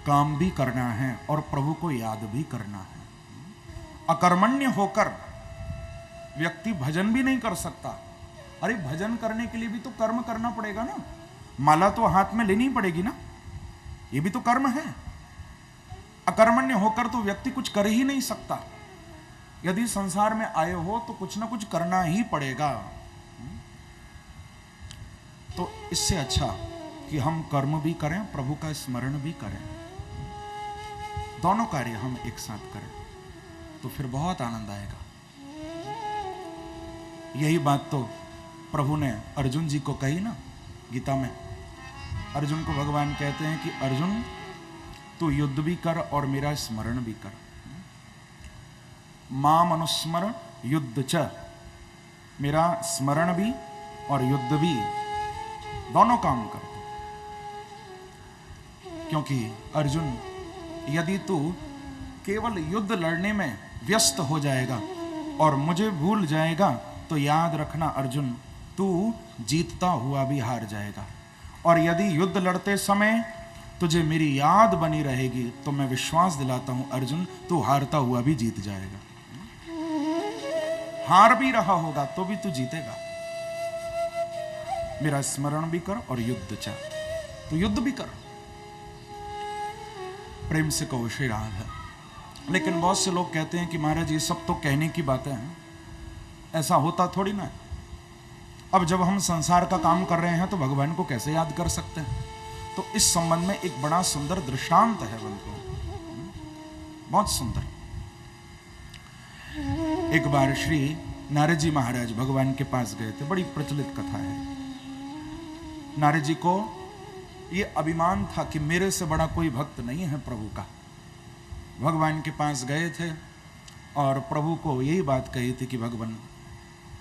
काम भी करना है और प्रभु को याद भी करना है। अकर्मण्य होकर व्यक्ति भजन भी नहीं कर सकता। अरे भजन करने के लिए भी तो कर्म करना पड़ेगा ना, माला तो हाथ में लेनी पड़ेगी ना, ये भी तो कर्म है। अकर्मण्य होकर तो व्यक्ति कुछ कर ही नहीं सकता। यदि संसार में आए हो तो कुछ ना कुछ करना ही पड़ेगा। तो इससे अच्छा कि हम कर्म भी करें, प्रभु का स्मरण भी करें, दोनों कार्य हम एक साथ करें तो फिर बहुत आनंद आएगा। यही बात तो प्रभु ने अर्जुन जी को कही ना गीता में। अर्जुन को भगवान कहते हैं कि अर्जुन तू युद्ध भी कर और मेरा स्मरण भी कर। माम अनुस्मरण युद्ध च, मेरा स्मरण भी और युद्ध भी, दोनों काम कर। क्योंकि अर्जुन यदि तू केवल युद्ध लड़ने में व्यस्त हो जाएगा और मुझे भूल जाएगा तो याद रखना अर्जुन, तू जीतता हुआ भी हार जाएगा। और यदि युद्ध लड़ते समय तुझे मेरी याद बनी रहेगी तो मैं विश्वास दिलाता हूं अर्जुन, तू हारता हुआ भी जीत जाएगा। हार भी रहा होगा तो भी तू जीतेगा। मेरा स्मरण भी कर और युद्ध चाह, तो युद्ध भी कर। प्रेम से कहो श्री राधा। लेकिन बहुत से लोग कहते हैं कि महाराज ये सब तो कहने की बातें हैं, ऐसा होता थोड़ी ना। अब जब हम संसार का काम कर रहे हैं तो भगवान को कैसे याद कर सकते हैं? तो इस संबंध में एक बड़ा सुंदर दृष्टांत है बंधु, बहुत सुंदर। एक बार श्री नारद जी महाराज भगवान के पास गए थे, बड़ी प्रचलित कथा है। नारद जी को ये अभिमान था कि मेरे से बड़ा कोई भक्त नहीं है प्रभु का। भगवान के पास गए थे और प्रभु को यही बात कही थी कि भगवान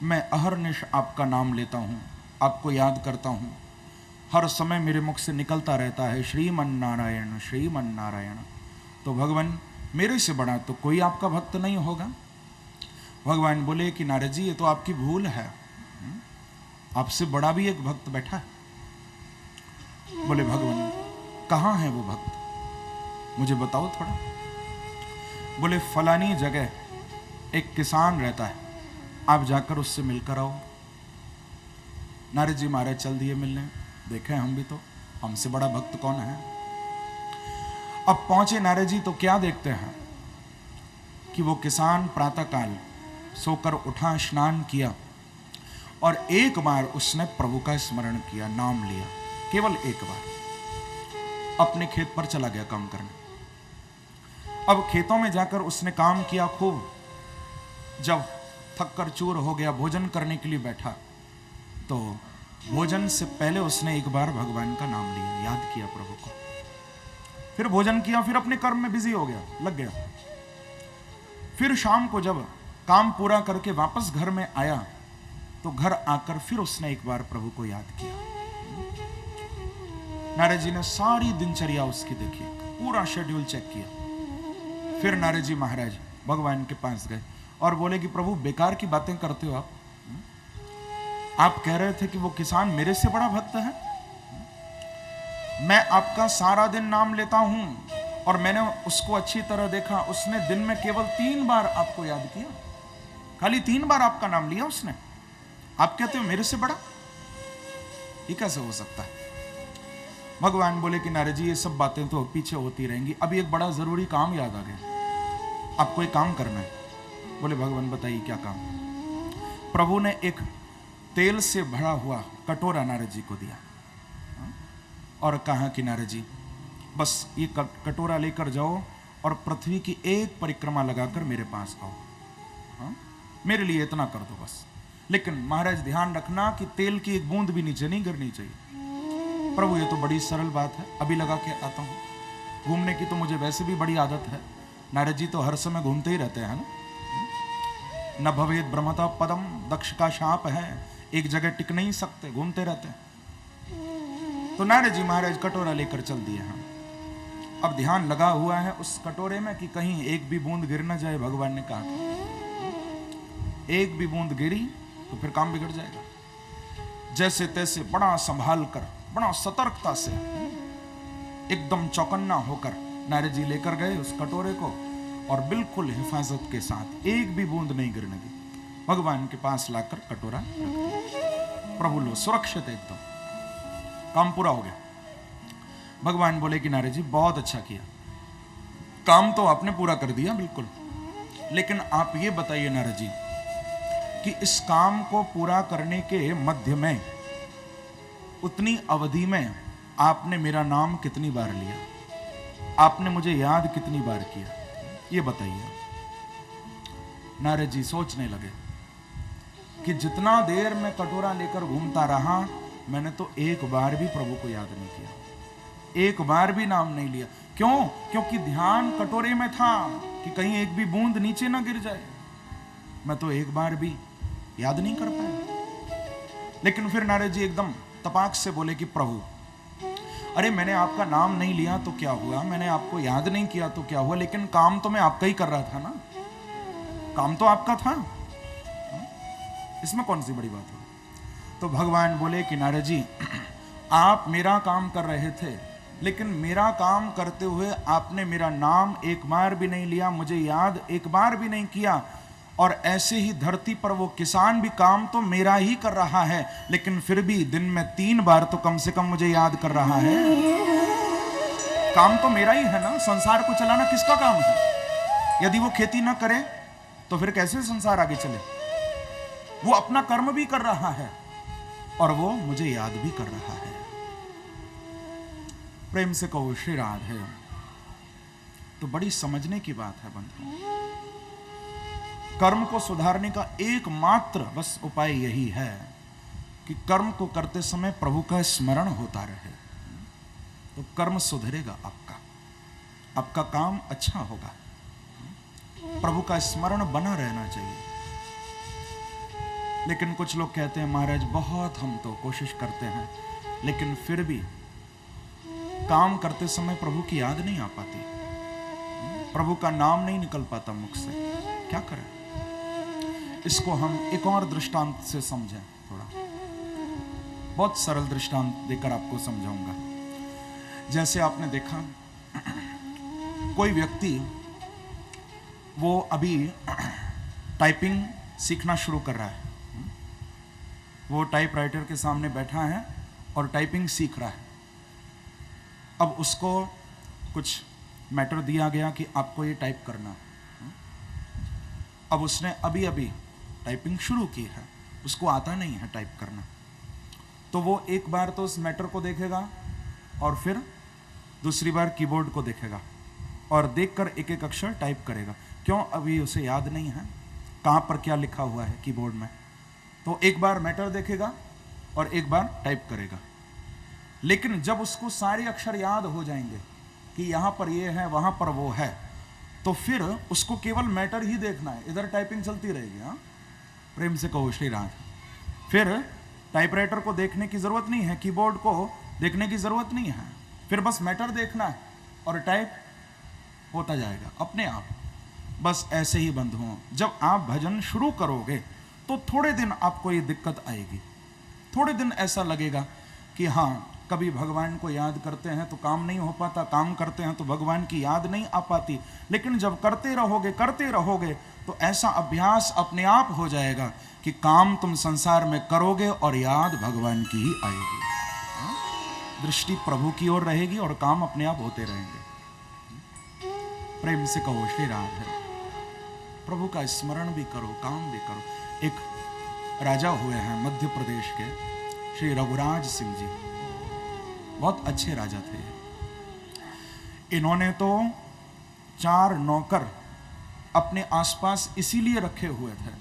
मैं अहरनिश आपका नाम लेता हूँ, आपको याद करता हूँ, हर समय मेरे मुख से निकलता रहता है श्रीमन नारायण श्रीमन नारायण। तो भगवान मेरे से बड़ा तो कोई आपका भक्त नहीं होगा। भगवान बोले कि नारद जी ये तो आपकी भूल है, आपसे बड़ा भी एक भक्त बैठा है। बोले भगवान कहाँ है वो भक्त, मुझे बताओ थोड़ा। बोले फलानी जगह एक किसान रहता है, आप जाकर उससे मिलकर आओ। नारद जी महाराज चल दिए मिलने। देखें हम भी तो, हमसे बड़ा भक्त कौन है। अब पहुंचे नारद जी तो क्या देखते हैं कि वो किसान प्रातःकाल सोकर उठा, स्नान किया और एक बार उसने प्रभु का स्मरण किया, नाम लिया, केवल एक बार। अपने खेत पर चला गया काम करने। अब खेतों में जाकर उसने काम किया खूब। जब थक कर चूर हो गया, भोजन करने के लिए बैठा तो भोजन से पहले उसने एक बार भगवान का नाम लिया, याद किया प्रभु को। फिर भोजन किया, फिर अपने कर्म में बिजी हो गया, लग गया। फिर शाम को जब काम पूरा करके वापस घर में आया तो घर आकर फिर उसने एक बार प्रभु को याद किया। नारद जी ने सारी दिनचर्या उसकी देखी, पूरा शेड्यूल चेक किया। फिर नारद जी महाराज भगवान के पास गए और बोले कि प्रभु बेकार की बातें करते हो आप कह रहे थे कि वो किसान मेरे से बड़ा भक्त है। मैं आपका सारा दिन नाम लेता हूं और मैंने उसको अच्छी तरह देखा, उसने दिन में केवल 3 बार आपको याद किया, खाली 3 बार आपका नाम लिया उसने। आप कहते हो मेरे से बड़ा, ये कैसे हो सकता है? भगवान बोले कि नारद जी ये सब बातें तो पीछे होती रहेंगी, अभी एक बड़ा जरूरी काम याद आ गया, आपको एक काम करना है। बोले भगवान बताइए क्या काम? प्रभु ने एक तेल से भरा हुआ कटोरा नारद जी को दिया और कहा कि नारद जी बस ये कटोरा लेकर जाओ और पृथ्वी की एक परिक्रमा लगाकर मेरे पास आओ, मेरे लिए इतना कर दो बस। लेकिन महाराज ध्यान रखना कि तेल की एक बूंद भी नीचे नहीं गिरनी चाहिए। प्रभु ये तो बड़ी सरल बात है, अभी लगा के आता हूँ। घूमने की तो मुझे वैसे भी बड़ी आदत है, नारद जी तो हर समय घूमते ही रहते हैं ना। न भवेद ब्रह्मता पदम, दक्ष का शाप है, एक जगह टिक नहीं सकते, घूमते रहते हैं। तो नारद जी महाराज कटोरा लेकर चल दिए हैं। अब ध्यान लगा हुआ है उस कटोरे में कि कहीं एक भी बूंद गिर ना जाए। भगवान ने कहा एक भी बूंद गिरी तो फिर काम बिगड़ जाएगा। जैसे तैसे बड़ा संभाल कर, बड़ा सतर्कता से, एकदम चौकन्ना होकर नारद जी लेकर गए उस कटोरे को और बिल्कुल हिफाजत के साथ एक भी बूंद नहीं गिरने दी, भगवान के पास लाकर कटोरा रख दिया। प्रभु लो सुरक्षित एकदम, काम पूरा हो गया। भगवान बोले कि नारद जी बहुत अच्छा किया, काम तो आपने पूरा कर दिया बिल्कुल, लेकिन आप ये बताइए नारद जी कि इस काम को पूरा करने के मध्य में उतनी अवधि में आपने मेरा नाम कितनी बार लिया, आपने मुझे याद कितनी बार किया, ये बताइए। नारद जी सोचने लगे कि जितना देर मैं कटोरा लेकर घूमता रहा, मैंने तो एक बार भी प्रभु को याद नहीं किया, एक बार भी नाम नहीं लिया। क्यों? क्योंकि ध्यान कटोरे में था कि कहीं एक भी बूंद नीचे ना गिर जाए। मैं तो एक बार भी याद नहीं कर पाया। लेकिन फिर नारद जी एकदम तपाक से बोले कि प्रभु, अरे मैंने आपका नाम नहीं लिया तो क्या हुआ, मैंने आपको याद नहीं किया तो क्या हुआ, लेकिन काम तो मैं आपका ही कर रहा था ना, काम तो आपका था, इसमें कौन सी बड़ी बात है। तो भगवान बोले कि नारद जी, आप मेरा काम कर रहे थे, लेकिन मेरा काम करते हुए आपने मेरा नाम एक बार भी नहीं लिया, मुझे याद एक बार भी नहीं किया। और ऐसे ही धरती पर वो किसान भी काम तो मेरा ही कर रहा है, लेकिन फिर भी दिन में 3 बार तो कम से कम मुझे याद कर रहा है। काम तो मेरा ही है ना, संसार को चलाना किसका काम है? यदि वो खेती ना करे तो फिर कैसे संसार आगे चले? वो अपना कर्म भी कर रहा है और वो मुझे याद भी कर रहा है। प्रेम से कहो श्री राधे। तो बड़ी समझने की बात है बंधु, कर्म को सुधारने का एकमात्र बस उपाय यही है कि कर्म को करते समय प्रभु का स्मरण होता रहे, तो कर्म सुधरेगा आपका, आपका काम अच्छा होगा। प्रभु का स्मरण बना रहना चाहिए। लेकिन कुछ लोग कहते हैं महाराज बहुत हम तो कोशिश करते हैं, लेकिन फिर भी काम करते समय प्रभु की याद नहीं आ पाती, प्रभु का नाम नहीं निकल पाता मुख से, क्या करें? इसको हम एक और दृष्टांत से समझें। थोड़ा बहुत सरल दृष्टांत देकर आपको समझाऊंगा। जैसे आपने देखा कोई व्यक्ति वो अभी टाइपिंग सीखना शुरू कर रहा है, वो टाइपराइटर के सामने बैठा है और टाइपिंग सीख रहा है। अब उसको कुछ मैटर दिया गया कि आपको ये टाइप करना। अब उसने अभी अभी टाइपिंग शुरू की है, उसको आता नहीं है टाइप करना, तो वो एक बार तो उस मैटर को देखेगा और फिर दूसरी बार कीबोर्ड को देखेगा और देखकर एक एक अक्षर टाइप करेगा। क्यों? अभी उसे याद नहीं है कहाँ पर क्या लिखा हुआ है कीबोर्ड में। तो एक बार मैटर देखेगा और एक बार टाइप करेगा। लेकिन जब उसको सारे अक्षर याद हो जाएंगे कि यहाँ पर ये है वहाँ पर वो है, तो फिर उसको केवल मैटर ही देखना है, इधर टाइपिंग चलती रहेगी। हाँ, प्रेम से कहो श्री राधे। फिर टाइपराइटर को देखने की जरूरत नहीं है, कीबोर्ड को देखने की जरूरत नहीं है, फिर बस मैटर देखना है और टाइप होता जाएगा अपने आप। बस ऐसे ही बंधुओं, जब आप भजन शुरू करोगे तो थोड़े दिन आपको ये दिक्कत आएगी, थोड़े दिन ऐसा लगेगा कि हाँ कभी भगवान को याद करते हैं तो काम नहीं हो पाता, काम करते हैं तो भगवान की याद नहीं आ पाती। लेकिन जब करते रहोगे तो ऐसा अभ्यास अपने आप हो जाएगा कि काम तुम संसार में करोगे और याद भगवान की ही आएगी। दृष्टि प्रभु की ओर रहेगी और काम अपने आप होते रहेंगे। प्रेम से कहो श्री राधे। प्रभु का स्मरण भी करो, काम भी करो। एक राजा हुए हैं मध्य प्रदेश के, श्री रघुराज सिंह जी, बहुत अच्छे राजा थे। इन्होंने तो 4 नौकर अपने आसपास इसीलिए रखे हुए थे,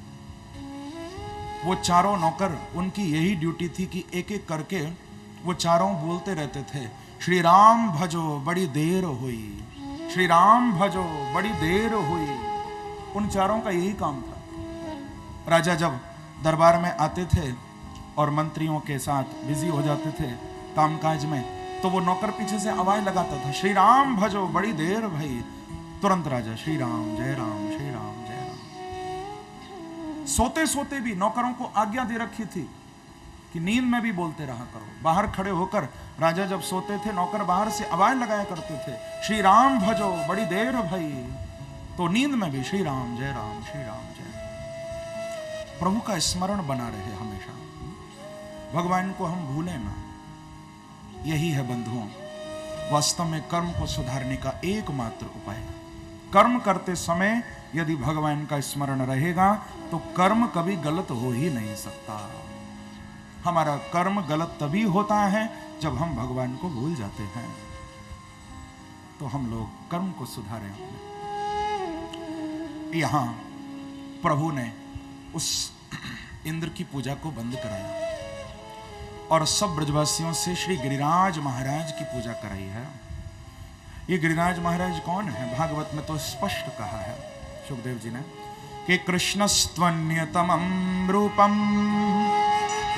वो चारों नौकर, उनकी यही ड्यूटी थी कि एक एक करके वो चारों बोलते रहते थे, श्री राम भजो बड़ी देर हुई, श्री राम भजो बड़ी देर हुई। उन चारों का यही काम था। राजा जब दरबार में आते थे और मंत्रियों के साथ बिजी हो जाते थे कामकाज में, तो वो नौकर पीछे से आवाज लगाता था, श्री राम भजो बड़ी देर भई। तुरंत राजा श्री राम जय राम, श्री राम जय राम। सोते सोते भी नौकरों को आज्ञा दे रखी थी कि नींद में भी बोलते रहा करो। बाहर खड़े होकर राजा जब सोते थे, नौकर बाहर से आवाज लगाया करते थे, श्री राम भजो, बड़ी देर भई। तो नींद में भी श्री राम जय राम, श्री राम जय। प्रभु का स्मरण बना रहे हमेशा, भगवान को हम भूलें ना। यही है बंधुओं वास्तव में कर्म को सुधारने का एकमात्र उपाय। कर्म करते समय यदि भगवान का स्मरण रहेगा तो कर्म कभी गलत हो ही नहीं सकता। हमारा कर्म गलत तभी होता है जब हम भगवान को भूल जाते हैं। तो हम लोग कर्म को सुधारें अपने। यहां प्रभु ने उस इंद्र की पूजा को बंद कराया और सब ब्रजवासियों से श्री गिरिराज महाराज की पूजा कराई है। ये गिरिराज महाराज कौन है? भागवत में तो स्पष्ट कहा है सुखदेव जी ने कि कृष्णस्त्वन्यतमं रूपम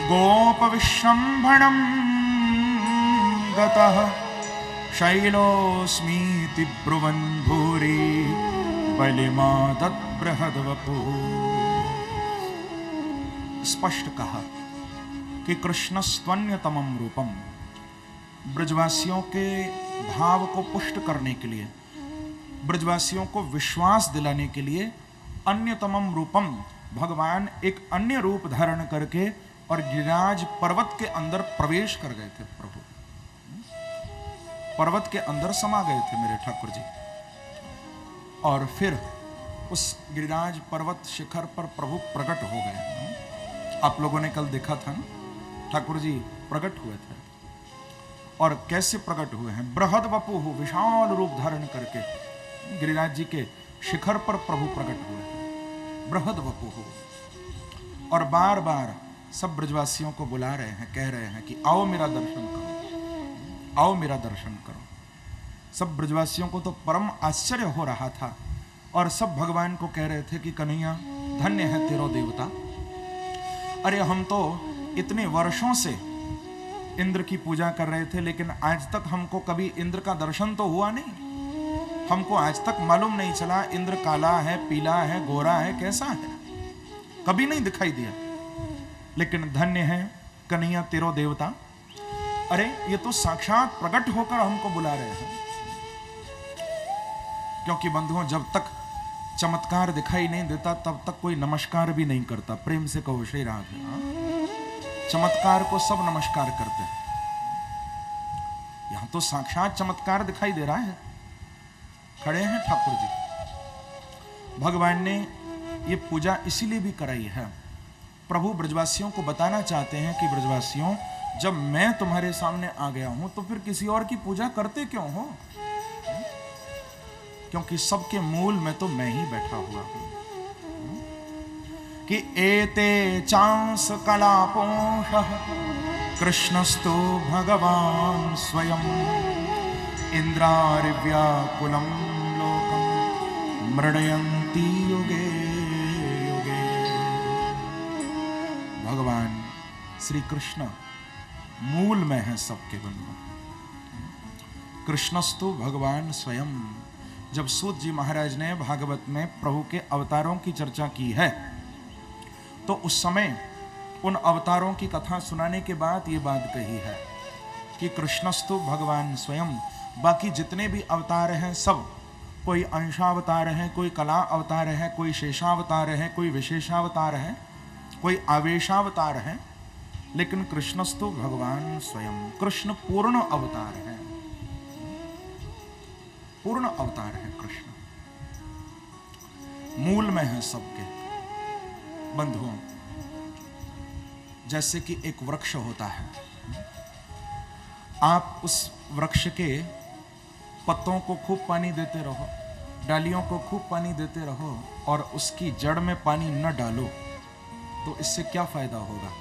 गोप विश्रंभणं गतः शैलोस्मीति ब्रुवन् भूरि बलिमादत् बृहद्वपुः। स्पष्ट कहा कि कृष्णस्त्वन्यतमं रूपम, ब्रजवासियों के भाव को पुष्ट करने के लिए, ब्रजवासियों को विश्वास दिलाने के लिए अन्यतमम रूपम, भगवान एक अन्य रूप धारण करके और गिरिराज पर्वत के अंदर प्रवेश कर गए थे। प्रभु पर्वत के अंदर समा गए थे मेरे ठाकुर जी। और फिर उस गिरिराज पर्वत शिखर पर प्रभु प्रकट हो गए। आप लोगों ने कल देखा था ना, ठाकुर जी प्रकट हुए थे। और कैसे प्रकट हुए हैं? बृहद वपु, विशाल रूप धारण करके गिरिराज जी के शिखर पर प्रभु प्रकट हुए, बृहद वपु। और बार बार सब ब्रजवासियों को बुला रहे हैं, कह रहे हैं कि आओ मेरा दर्शन करो, आओ मेरा दर्शन करो। सब ब्रजवासियों को तो परम आश्चर्य हो रहा था और सब भगवान को कह रहे थे कि कन्हैया धन्य है तेरो देवता। अरे हम तो इतने वर्षों से इंद्र की पूजा कर रहे थे, लेकिन आज तक हमको कभी इंद्र का दर्शन तो हुआ नहीं। हमको आज तक मालूम नहीं चला इंद्र काला है, पीला है, गोरा है, कैसा है, कभी नहीं दिखाई दिया। लेकिन धन्य है कन्हैया तेरो देवता। अरे ये तो साक्षात प्रकट होकर हमको बुला रहे हैं। क्योंकि बंधुओं जब तक चमत्कार दिखाई नहीं देता तब तक कोई नमस्कार भी नहीं करता। प्रेम से कहो श्री राधे। चमत्कार को सब नमस्कार करते हैं, यहां तो साक्षात चमत्कार दिखाई दे रहा है। खड़े हैं ठाकुर जी। भगवान ने ये पूजा इसीलिए भी कराई है, प्रभु ब्रजवासियों को बताना चाहते हैं कि ब्रजवासियों जब मैं तुम्हारे सामने आ गया हूं तो फिर किसी और की पूजा करते क्यों हो? क्योंकि सबके मूल में तो मैं ही बैठा हुआ हूं। कि एते चांस कलापोषः कृष्णस्तु भगवान स्वयं इंद्रारिव्याकुलं लोकं मृणयन्ति युगे युगे। भगवान श्री कृष्ण मूल में है सबके बंधु। कृष्णस्तु भगवान स्वयं। जब सूत जी महाराज ने भागवत में प्रभु के अवतारों की चर्चा की है तो उस समय उन अवतारों की कथा सुनाने के बाद ये बात कही है कि कृष्णस्तु भगवान स्वयं। बाकी जितने भी अवतार हैं सब, कोई अंशावतार है, कोई कला अवतार है, कोई शेषावतार है, कोई विशेषावतार है, कोई आवेशावतार है, लेकिन कृष्णस्तु भगवान स्वयं। कृष्ण पूर्ण अवतार है, पूर्ण अवतार है कृष्ण, मूल में है सबके। बंधुओं जैसे कि एक वृक्ष होता है, आप उस वृक्ष के पत्तों को खूब पानी देते रहो, डालियों को खूब पानी देते रहो और उसकी जड़ में पानी न डालो तो इससे क्या फायदा होगा?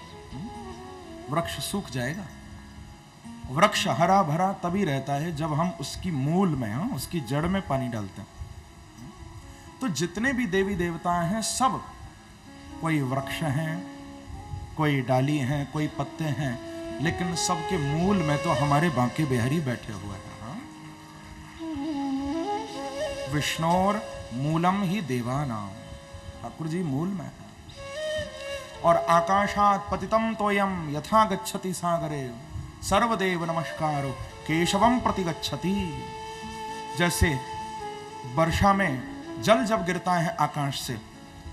वृक्ष सूख जाएगा। वृक्ष हरा भरा तभी रहता है जब हम उसकी मूल में, उसकी जड़ में पानी डालते हैं। तो जितने भी देवी देवता हैं सब, कोई वृक्ष हैं, कोई डाली हैं, कोई पत्ते हैं, लेकिन सबके मूल में तो हमारे बांके बिहारी बैठे हुए हैं। विष्णोर मूलम ही देवानाम। ठाकुर जी मूल में है। और आकाशात पतितम तोयम यथा गच्छति सागरे सर्वदेव नमस्कारो केशवम प्रति गच्छति। जैसे वर्षा में जल जब गिरता है आकाश से,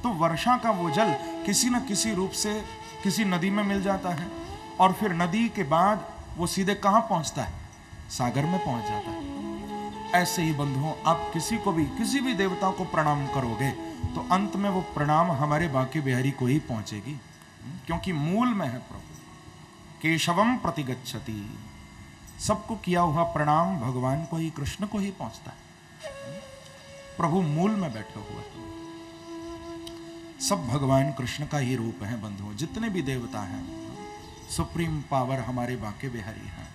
तो वर्षा का वो जल किसी न किसी रूप से किसी नदी में मिल जाता है, और फिर नदी के बाद वो सीधे कहाँ पहुंचता है? सागर में पहुंच जाता है। ऐसे ही बंधुओं, आप किसी को भी, किसी भी देवता को प्रणाम करोगे तो अंत में वो प्रणाम हमारे बांके बिहारी को ही पहुंचेगी, क्योंकि मूल में है प्रभु। केशवम प्रति गच्छति, सबको किया हुआ प्रणाम भगवान को ही, कृष्ण को ही पहुंचता है। प्रभु मूल में बैठे हुए हैं। सब भगवान कृष्ण का ही रूप है बंधुओं। जितने भी देवता हैं, सुप्रीम पावर हमारे बांके बिहारी हैं,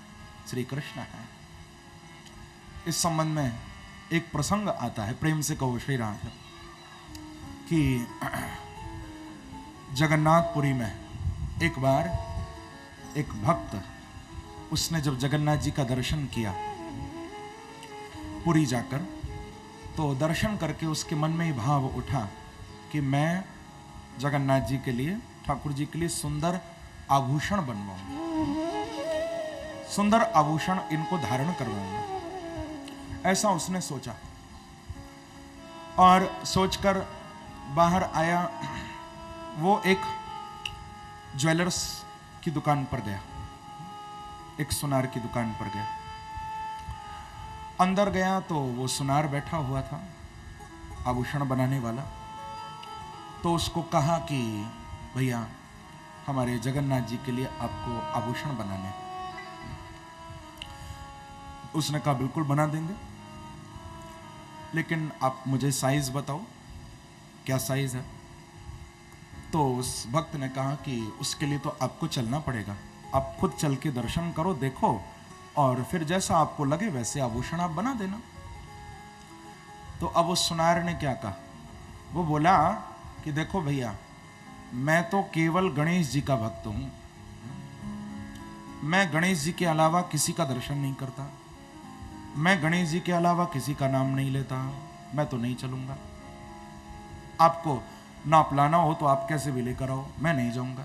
श्री कृष्ण हैं। इस संबंध में एक प्रसंग आता है, प्रेम से कहो श्री राम, कि जगन्नाथपुरी में एक बार एक भक्त, उसने जब जगन्नाथ जी का दर्शन किया पुरी जाकर, तो दर्शन करके उसके मन में ही भाव उठा कि मैं जगन्नाथ जी के लिए, ठाकुर जी के लिए सुंदर आभूषण बनवाऊंगा, सुंदर आभूषण इनको धारण करवाऊंगा। ऐसा उसने सोचा और सोचकर बाहर आया। वो एक ज्वेलर्स की दुकान पर गया, एक सुनार की दुकान पर गया। अंदर गया तो वो सुनार बैठा हुआ था, आभूषण बनाने वाला। तो उसको कहा कि भैया हमारे जगन्नाथ जी के लिए आपको आभूषण बनाने। उसने कहा बिल्कुल बना देंगे, लेकिन आप मुझे साइज बताओ, क्या साइज है। तो उस भक्त ने कहा कि उसके लिए तो आपको चलना पड़ेगा, आप खुद चल के दर्शन करो, देखो, और फिर जैसा आपको लगे वैसे आभूषण आप बना देना। तो अब उस सुनार ने क्या कहा, वो बोला कि देखो भैया, मैं तो केवल गणेश जी का भक्त हूं, मैं गणेश जी के अलावा किसी का दर्शन नहीं करता, मैं गणेश जी के अलावा किसी का नाम नहीं लेता, मैं तो नहीं चलूंगा। आपको नाप लाना हो तो आप कैसे भी लेकर आओ, मैं नहीं जाऊंगा।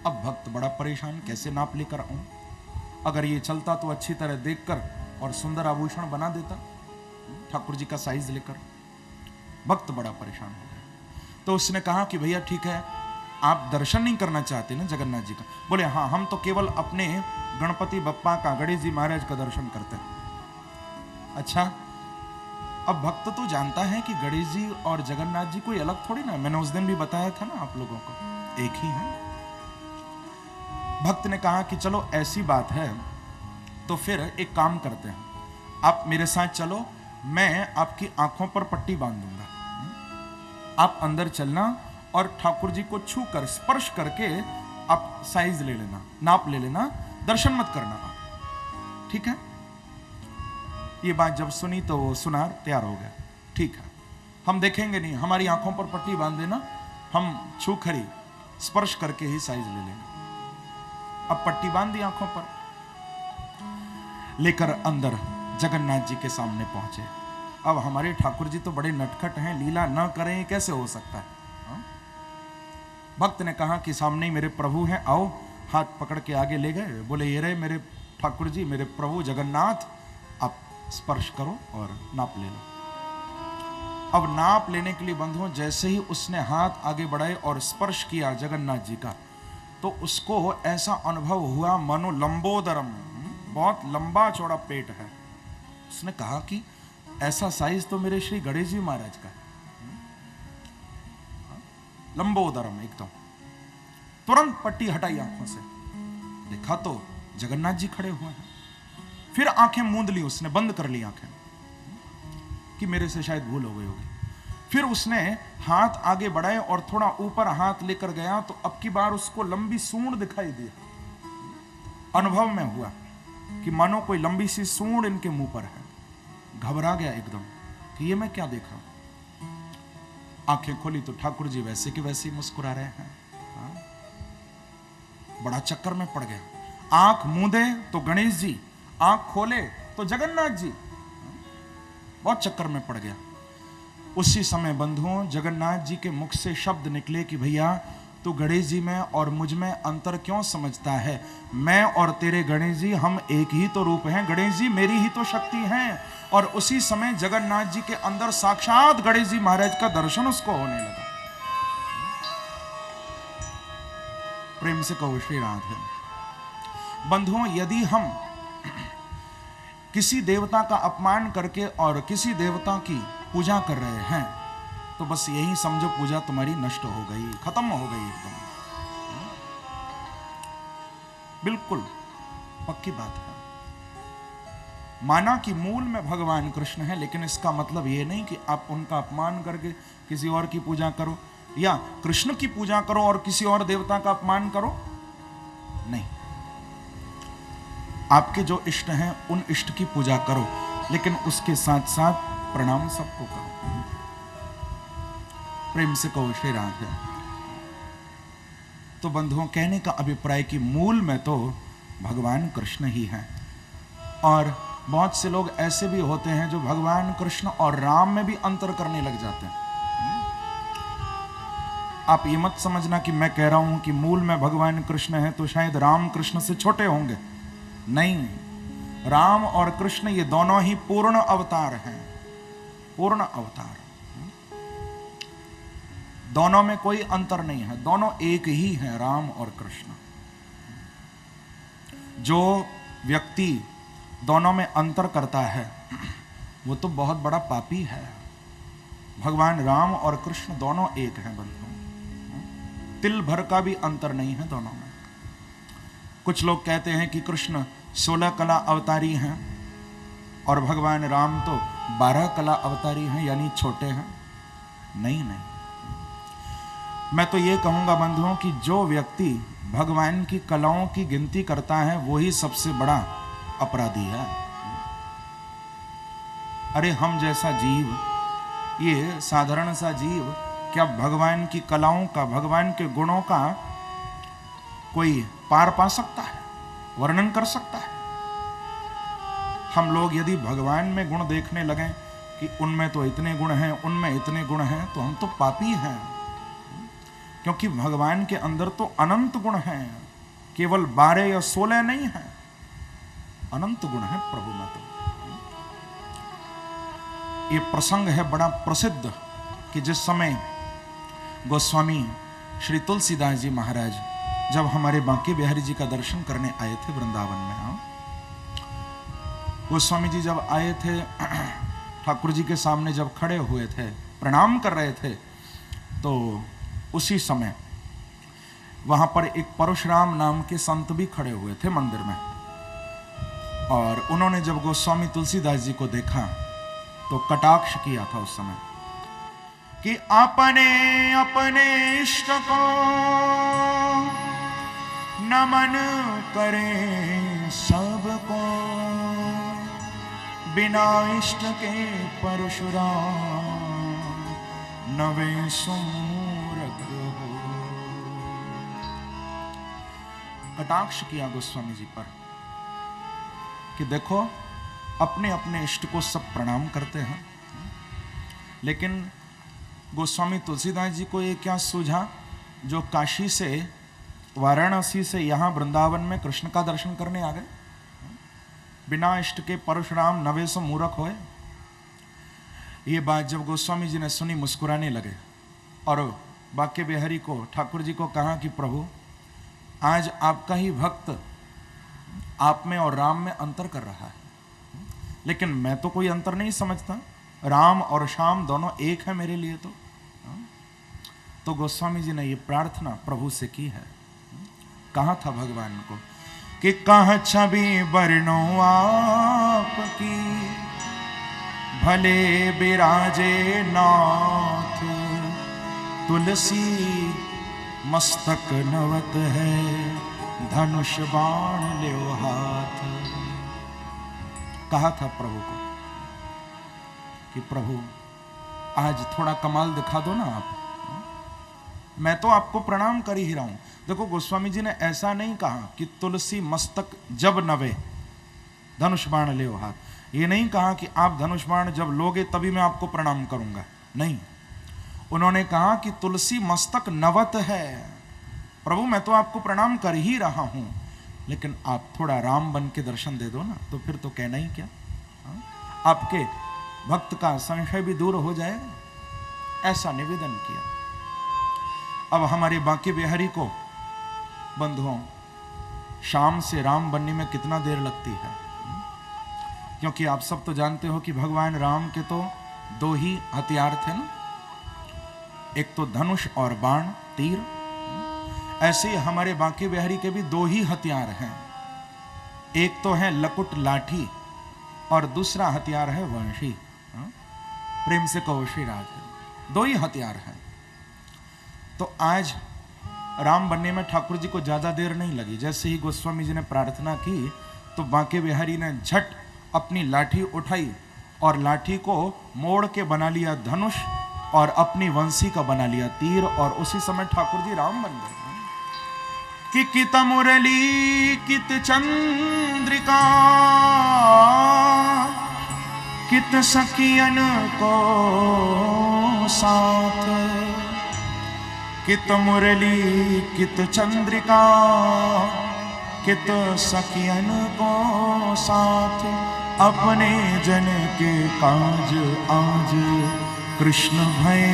अब भक्त बड़ा परेशान, कैसे नाप लेकर आऊं? अगर ये चलता तो अच्छी तरह देखकर और सुंदर आभूषण बना देता, ठाकुर जी का साइज लेकर। भक्त बड़ा परेशान हो गया। तो उसने कहा कि भैया ठीक है, आप दर्शन नहीं करना चाहते ना जगन्नाथ जी का? बोले हाँ, हम तो केवल अपने गणपति बप्पा का, गणेश जी महाराज का दर्शन करते हैं। अच्छा, अब भक्त तो जानता है कि गणेश जी और जगन्नाथ जी कोई अलग थोड़ी ना, मैंने उस दिन भी बताया था ना आप लोगों को, एक ही है। भक्त ने कहा कि चलो ऐसी बात है तो फिर एक काम करते हैं, आप मेरे साथ चलो, मैं आपकी आंखों पर पट्टी बांध दूंगा, आप अंदर चलना और ठाकुर जी को छू कर, स्पर्श करके आप साइज ले लेना, नाप ले लेना, दर्शन मत करना, ठीक है? ये बात जब सुनी तो वो सुनार तैयार हो गया, ठीक है, हम देखेंगे नहीं, हमारी आंखों पर पट्टी बांध देना, हम छू खरी स्पर्श करके ही साइज ले लेंगे। अब पट्टी बांध दी आंखों पर, लेकर अंदर जगन्नाथ जी के सामने पहुंचे। अब हमारे ठाकुर जी तो बड़े नटखट हैं, लीला न करें कैसे हो सकता है? हा? भक्त ने कहा कि सामने ही मेरे प्रभु हैं, आओ। हाथ पकड़ के आगे ले गए, बोले ये रहे मेरे ठाकुर जी, मेरे प्रभु जगन्नाथ, आप स्पर्श करो और नाप ले लो। अब नाप लेने के लिए बंधुओं, जैसे ही उसने हाथ आगे बढ़ाए और स्पर्श किया जगन्नाथ जी का, तो उसको ऐसा अनुभव हुआ मानो लंबोदरम, बहुत लंबा चौड़ा पेट है। उसने कहा कि ऐसा साइज तो मेरे श्री गणेश जी महाराज का, लंबोदरम एकदम। तुरंत पट्टी हटाई आंखों से, देखा तो जगन्नाथ जी खड़े हुए हैं। फिर आंखें मूंद ली उसने, बंद कर ली आंखें कि मेरे से शायद भूल हो गई होगी। फिर उसने हाथ आगे बढ़ाए और थोड़ा ऊपर हाथ लेकर गया, तो अब की बार उसको लंबी सूंड दिखाई दी। अनुभव में हुआ कि मानो कोई लंबी सी सूंड इनके मुंह पर है। घबरा गया एकदम कि ये मैं क्या देखा। आंखें खोली तो ठाकुर जी वैसे के वैसे ही मुस्कुरा रहे हैं। बड़ा चक्कर में पड़ गया। आंख मूंदे तो गणेश जी, आंख खोले तो जगन्नाथ जी, बहुत चक्कर में पड़ गया। उसी समय बंधुओं, जगन्नाथ जी के मुख से शब्द निकले कि भैया तू गणेश जी में और मुझ में अंतर क्यों समझता है? मैं और तेरे गणेश जी हम एक ही तो रूप हैं। गणेश जी मेरी ही तो शक्ति हैं। और उसी समय जगन्नाथ जी के अंदर साक्षात गणेश जी महाराज का दर्शन उसको होने लगा। प्रेम से कहो श्री राधे। बंधुओं, यदि हम किसी देवता का अपमान करके और किसी देवता की पूजा कर रहे हैं तो बस यही समझो पूजा तुम्हारी नष्ट हो गई, खत्म हो गई एकदम। बिल्कुल पक्की बात है। माना कि मूल में भगवान कृष्ण है, लेकिन इसका मतलब यह नहीं कि आप उनका अपमान करके किसी और की पूजा करो या कृष्ण की पूजा करो और किसी और देवता का अपमान करो। नहीं, आपके जो इष्ट हैं उन इष्ट की पूजा करो, लेकिन उसके साथ साथ प्रणाम सबको करो। प्रेम से कहो श्री राधे। तो बंधुओं, कहने का अभिप्राय कि मूल में तो भगवान कृष्ण ही हैं। और बहुत से लोग ऐसे भी होते हैं जो भगवान कृष्ण और राम में भी अंतर करने लग जाते हैं। आप ये मत समझना कि मैं कह रहा हूं कि मूल में भगवान कृष्ण है तो शायद राम कृष्ण से छोटे होंगे। नहीं, राम और कृष्ण ये दोनों ही पूर्ण अवतार हैं, पूर्ण अवतार। दोनों में कोई अंतर नहीं है, दोनों एक ही हैं, राम और कृष्ण। जो व्यक्ति दोनों में अंतर करता है वो तो बहुत बड़ा पापी है। भगवान राम और कृष्ण दोनों एक हैं बंधु, तिल भर का भी अंतर नहीं है दोनों में। कुछ लोग कहते हैं कि कृष्ण 16 कला अवतारी हैं और भगवान राम तो 12 कला अवतारी हैं, यानी छोटे हैं। नहीं नहीं, मैं तो ये कहूंगा बंधुओं कि जो व्यक्ति भगवान की कलाओं की गिनती करता है वही सबसे बड़ा अपराधी है। अरे हम जैसा जीव, ये साधारण सा जीव, क्या भगवान की कलाओं का, भगवान के गुणों का कोई पार पा सकता है, वर्णन कर सकता है? हम लोग यदि भगवान में गुण देखने लगें कि उनमें तो इतने गुण हैं, उनमें इतने गुण हैं, तो हम तो पापी हैं। क्योंकि भगवान के अंदर तो अनंत गुण हैं, केवल 12 या 16 नहीं हैं, अनंत गुण है प्रभु में। तो ये प्रसंग है बड़ा प्रसिद्ध कि जिस समय गोस्वामी श्री तुलसीदास जी महाराज जब हमारे बांके बिहारी जी का दर्शन करने आए थे वृंदावन में, गोस्वामी जी जब आए थे, ठाकुर जी के सामने जब खड़े हुए थे, प्रणाम कर रहे थे, तो उसी समय वहां पर एक परशुराम नाम के संत भी खड़े हुए थे मंदिर में। और उन्होंने जब गोस्वामी तुलसीदास जी को देखा तो कटाक्ष किया था उस समय कि अपने अपने इष्ट को नमन करें सबको, बिना इष्ट के परशुराम नवे सुमूर्ख हो। कटाक्ष किया गोस्वामी जी पर कि देखो अपने अपने इष्ट को सब प्रणाम करते हैं, लेकिन गोस्वामी तुलसीदास जी को ये क्या सूझा, जो काशी से, वाराणसी से यहाँ वृंदावन में कृष्ण का दर्शन करने आ गए, बिना इष्ट के परशुराम नवे सो मूर्ख होए। ये बात जब गोस्वामी जी ने सुनी मुस्कुराने लगे और बांके बिहारी को, ठाकुर जी को कहा कि प्रभु आज आपका ही भक्त आप में और राम में अंतर कर रहा है, लेकिन मैं तो कोई अंतर नहीं समझता, राम और श्याम दोनों एक है मेरे लिए। तो गोस्वामी जी ने ये प्रार्थना प्रभु से की है। कहा था भगवान को कि कहाँ छवि बरनो आपकी, भले बिराजे नाथ, तुलसी मस्तक नवत है, धनुष बाण ल्यो हाथ। कहा था प्रभु को कि प्रभु आज थोड़ा कमाल दिखा दो ना आप, मैं तो आपको प्रणाम कर ही रहा हूं। देखो गोस्वामी जी ने ऐसा नहीं कहा कि तुलसी मस्तक जब नवे धनुष बाण ले हाथ, ये नहीं कहा कि आप धनुष बाण जब लोगे तभी मैं आपको प्रणाम करूंगा, नहीं। उन्होंने कहा कि तुलसी मस्तक नवत है, प्रभु मैं तो आपको प्रणाम कर ही रहा हूं, लेकिन आप थोड़ा राम बन के दर्शन दे दो ना, तो फिर तो कहना ही क्या, आपके भक्त का संशय भी दूर हो जाएगा, ऐसा निवेदन किया। अब हमारे बांके बिहारी को बंधुओं शाम से राम बनने में कितना देर लगती है, क्योंकि आप सब तो जानते हो कि भगवान राम के तो दो ही हथियार थे ना, एक तो धनुष और बाण तीर। ऐसे ही हमारे बांके बिहारी के भी दो ही हथियार हैं, एक तो है लकुट लाठी और दूसरा हथियार है वंशी। प्रेम से कहो श्री राधे, दो ही हथियार हैं। तो आज राम बनने में ठाकुर जी को ज्यादा देर नहीं लगी। जैसे ही गोस्वामी जी ने प्रार्थना की तो बांके बिहारी ने झट अपनी लाठी उठाई और लाठी को मोड़ के बना लिया धनुष और अपनी वंशी का बना लिया तीर, और उसी समय ठाकुर जी राम बन गए। कि कित मुरली कित चंद्रिका कित सखियन को साथ, कित मुरली कित चंद्रिका कित सखियन को साथ, अपने जन के काज आज कृष्ण भय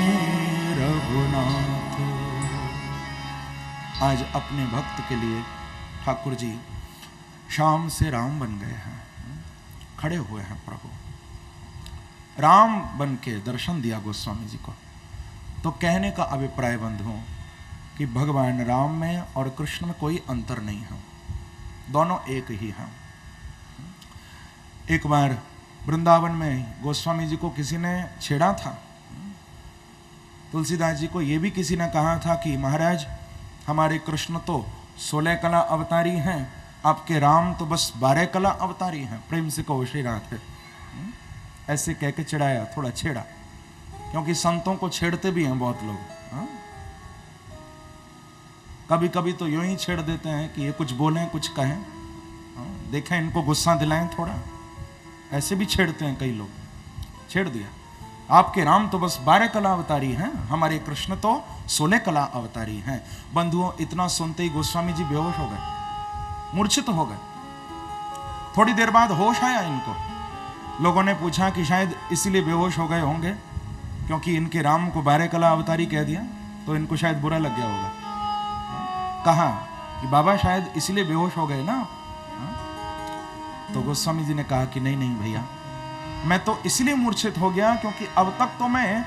रघुनाथ। आज अपने भक्त के लिए ठाकुर जी शाम से राम बन गए हैं, खड़े हुए हैं प्रभु। राम बन के दर्शन दिया गोस्वामी जी को। तो कहने का अभिप्राय बंधुओं कि भगवान राम में और कृष्ण में कोई अंतर नहीं है, दोनों एक ही हैं। एक बार वृंदावन में गोस्वामी जी को किसी ने छेड़ा था। तुलसीदास जी को यह भी किसी ने कहा था कि महाराज हमारे कृष्ण तो 16 कला अवतारी हैं, आपके राम तो बस 12 कला अवतारी हैं। प्रेम से कहो श्री राधे। ऐसे कह के चिढ़ाया, थोड़ा छेड़ा, क्योंकि संतों को छेड़ते भी हैं बहुत लोग। कभी कभी तो यूं ही छेड़ देते हैं कि ये कुछ बोलें कुछ कहें, देखें इनको गुस्सा दिलाएं थोड़ा, ऐसे भी छेड़ते हैं कई लोग। छेड़ दिया, आपके राम तो बस 12 कला अवतारी हैं, हमारे कृष्ण तो 16 कला अवतारी हैं। बंधुओं इतना सुनते ही गोस्वामी जी बेहोश हो गए, मूर्छित हो गए। थोड़ी देर बाद होश आया इनको। लोगों ने पूछा कि शायद इसीलिए बेहोश हो गए होंगे क्योंकि इनके राम को 12 कला अवतारी कह दिया, तो इनको शायद बुरा लग गया होगा। कहा कि बाबा शायद इसीलिए बेहोश हो गए ना। तो गोस्वामी जी ने कहा कि नहीं नहीं भैया, मैं तो इसलिए मूर्छित हो गया क्योंकि अब तक तो मैं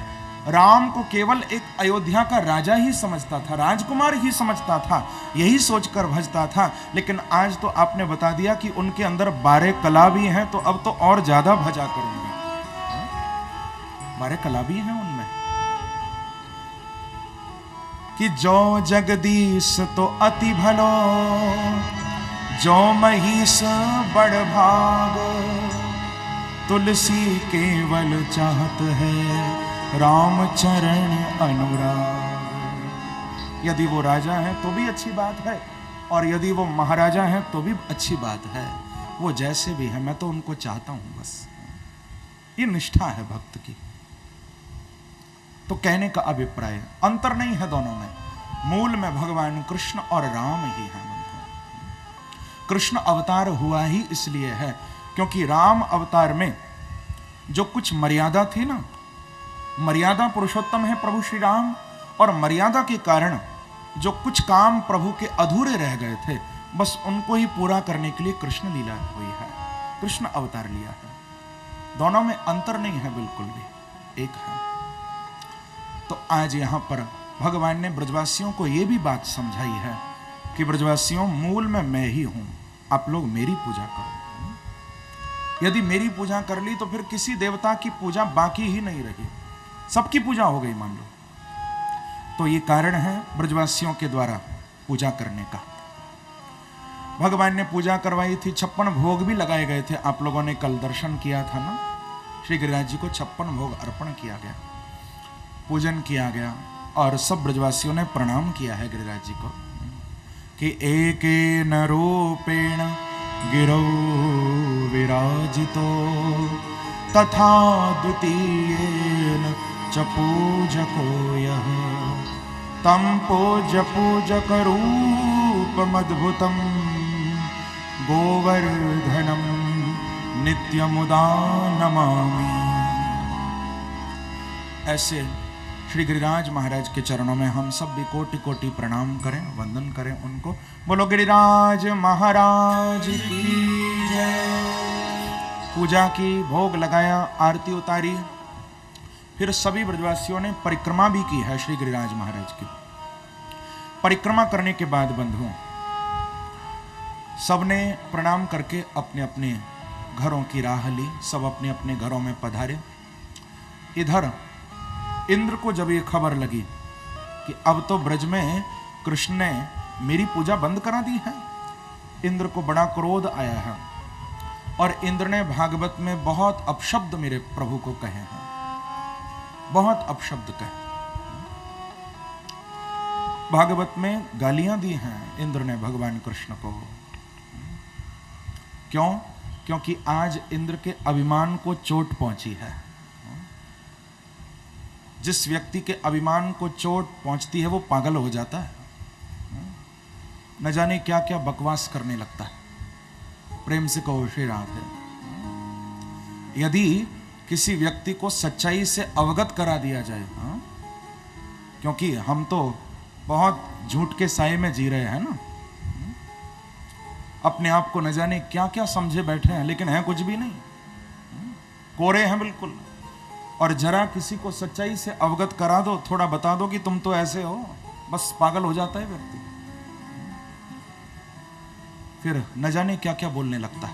राम को केवल एक अयोध्या का राजा ही समझता था, राजकुमार ही समझता था, यही सोचकर भजता था। लेकिन आज तो आपने बता दिया कि उनके अंदर 12 कला भी हैं, तो अब तो और ज्यादा भजा करूंगा। 12 कला भी हैं उनमें कि जो जगदीश तो अति भलो, जो महिष बड़ भाग, तुलसी केवल चाहत है राम चरण अनुराग। यदि वो राजा हैं तो भी अच्छी बात है, और यदि वो महाराजा हैं तो भी अच्छी बात है। वो जैसे भी है मैं तो उनको चाहता हूं बस। ये निष्ठा है भक्त की। तो कहने का अभिप्राय अंतर नहीं है दोनों में, मूल में भगवान कृष्ण और राम ही है। कृष्ण अवतार हुआ ही इसलिए है क्योंकि राम अवतार में जो कुछ मर्यादा थी ना, मर्यादा पुरुषोत्तम है प्रभु श्री राम, और मर्यादा के कारण जो कुछ काम प्रभु के अधूरे रह गए थे, बस उनको ही पूरा करने के लिए कृष्ण लीला हुई है, कृष्ण अवतार लिया है। दोनों में अंतर नहीं है, बिल्कुल भी एक है। तो आज यहां पर भगवान ने ब्रजवासियों को यह भी बात समझाई है कि ब्रजवासियों मूल में मैं ही हूं, आप लोग मेरी पूजा करो। यदि मेरी पूजा कर ली तो फिर किसी देवता की पूजा बाकी ही नहीं रही, सबकी पूजा हो गई मान लो। तो ये कारण है ब्रजवासियों के द्वारा पूजा करने का। भगवान ने पूजा करवाई थी, 56 भोग भी लगाए गए थे। आप लोगों ने कल दर्शन किया था ना, श्री गिरिराज जी को 56 भोग अर्पण किया गया, पूजन किया गया, और सब ब्रजवासियों ने प्रणाम किया है गिरिराज जी को कि एकेन रूपेण गिरौ विराजितो तथा द्वितीयेन च पूजको यः तं पूज्य पूजकरूपमद्भुतं गोवर्धनं नित्यमुदा नमामि। ऐसे श्री गिरिराज महाराज के चरणों में हम सब भी कोटि कोटि प्रणाम करें, वंदन करें उनको। बोलो गिरिराज महाराज की जय। पूजा की, भोग लगाया, आरती उतारी, फिर सभी ब्रजवासियों ने परिक्रमा भी की है श्री गिरिराज महाराज की। परिक्रमा करने के बाद बंधुओं सबने प्रणाम करके अपने अपने घरों की राह ली, सब अपने अपने घरों में पधारे। इधर इंद्र को जब ये खबर लगी कि अब तो ब्रज में कृष्ण ने मेरी पूजा बंद करा दी है, इंद्र को बड़ा क्रोध आया है और इंद्र ने भागवत में बहुत अपशब्द मेरे प्रभु को कहे हैं, बहुत अपशब्द कहे। भागवत में गालियां दी हैं इंद्र ने भगवान कृष्ण को। क्यों? क्योंकि आज इंद्र के अभिमान को चोट पहुंची है। जिस व्यक्ति के अभिमान को चोट पहुंचती है वो पागल हो जाता है, न जाने क्या क्या बकवास करने लगता है। प्रेम से कहो श्री राधे। यदि किसी व्यक्ति को सच्चाई से अवगत करा दिया जाए, क्योंकि हम तो बहुत झूठ के साए में जी रहे हैं ना, अपने आप को न जाने क्या क्या समझे बैठे हैं, लेकिन है कुछ भी नहीं, कोरे हैं बिल्कुल। और जरा किसी को सच्चाई से अवगत करा दो, थोड़ा बता दो कि तुम तो ऐसे हो, बस पागल हो जाता है व्यक्ति, फिर न जाने क्या क्या बोलने लगता है।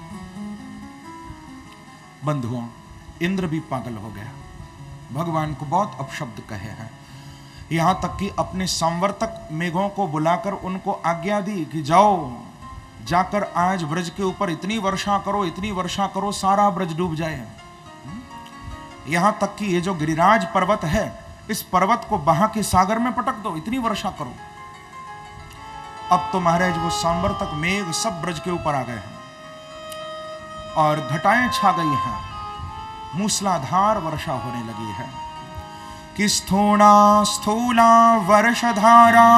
बंधुओं इंद्र भी पागल हो गया, भगवान को बहुत अपशब्द कहे हैं, यहां तक कि अपने संवर्तक मेघों को बुलाकर उनको आज्ञा दी कि जाओ जाकर आज ब्रज के ऊपर इतनी वर्षा करो, इतनी वर्षा करो, सारा ब्रज डूब जाए। यहां तक कि ये जो गिरिराज पर्वत है, इस पर्वत को बहा के सागर में पटक दो, इतनी वर्षा करो। अब तो महाराज वो सांवर्तक मेघ सब ब्रज के ऊपर आ गए हैं और घटाएं छा गई हैं, मूसलाधार वर्षा होने लगी है कि स्थूणा स्थूला वर्षधारा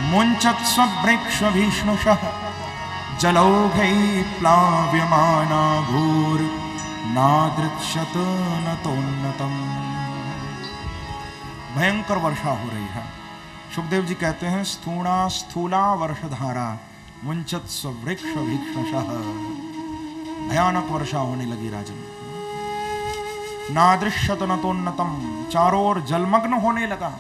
मुंचत स्ववृक्ष भीष्णुषः जलौघै प्लाव्यमाना भूर नादृश्यत नतोन्नतम। भयंकर वर्षा हो रही है। सुखदेव जी कहते हैं स्थूणा स्थूला वर्षधारा मुंचत स्ववृक्ष भीष्णुषः, भयानक वर्षा होने लगी राजन। नादृश्यत नतोन्नतम, चारों ओर जलमग्न होने लगा।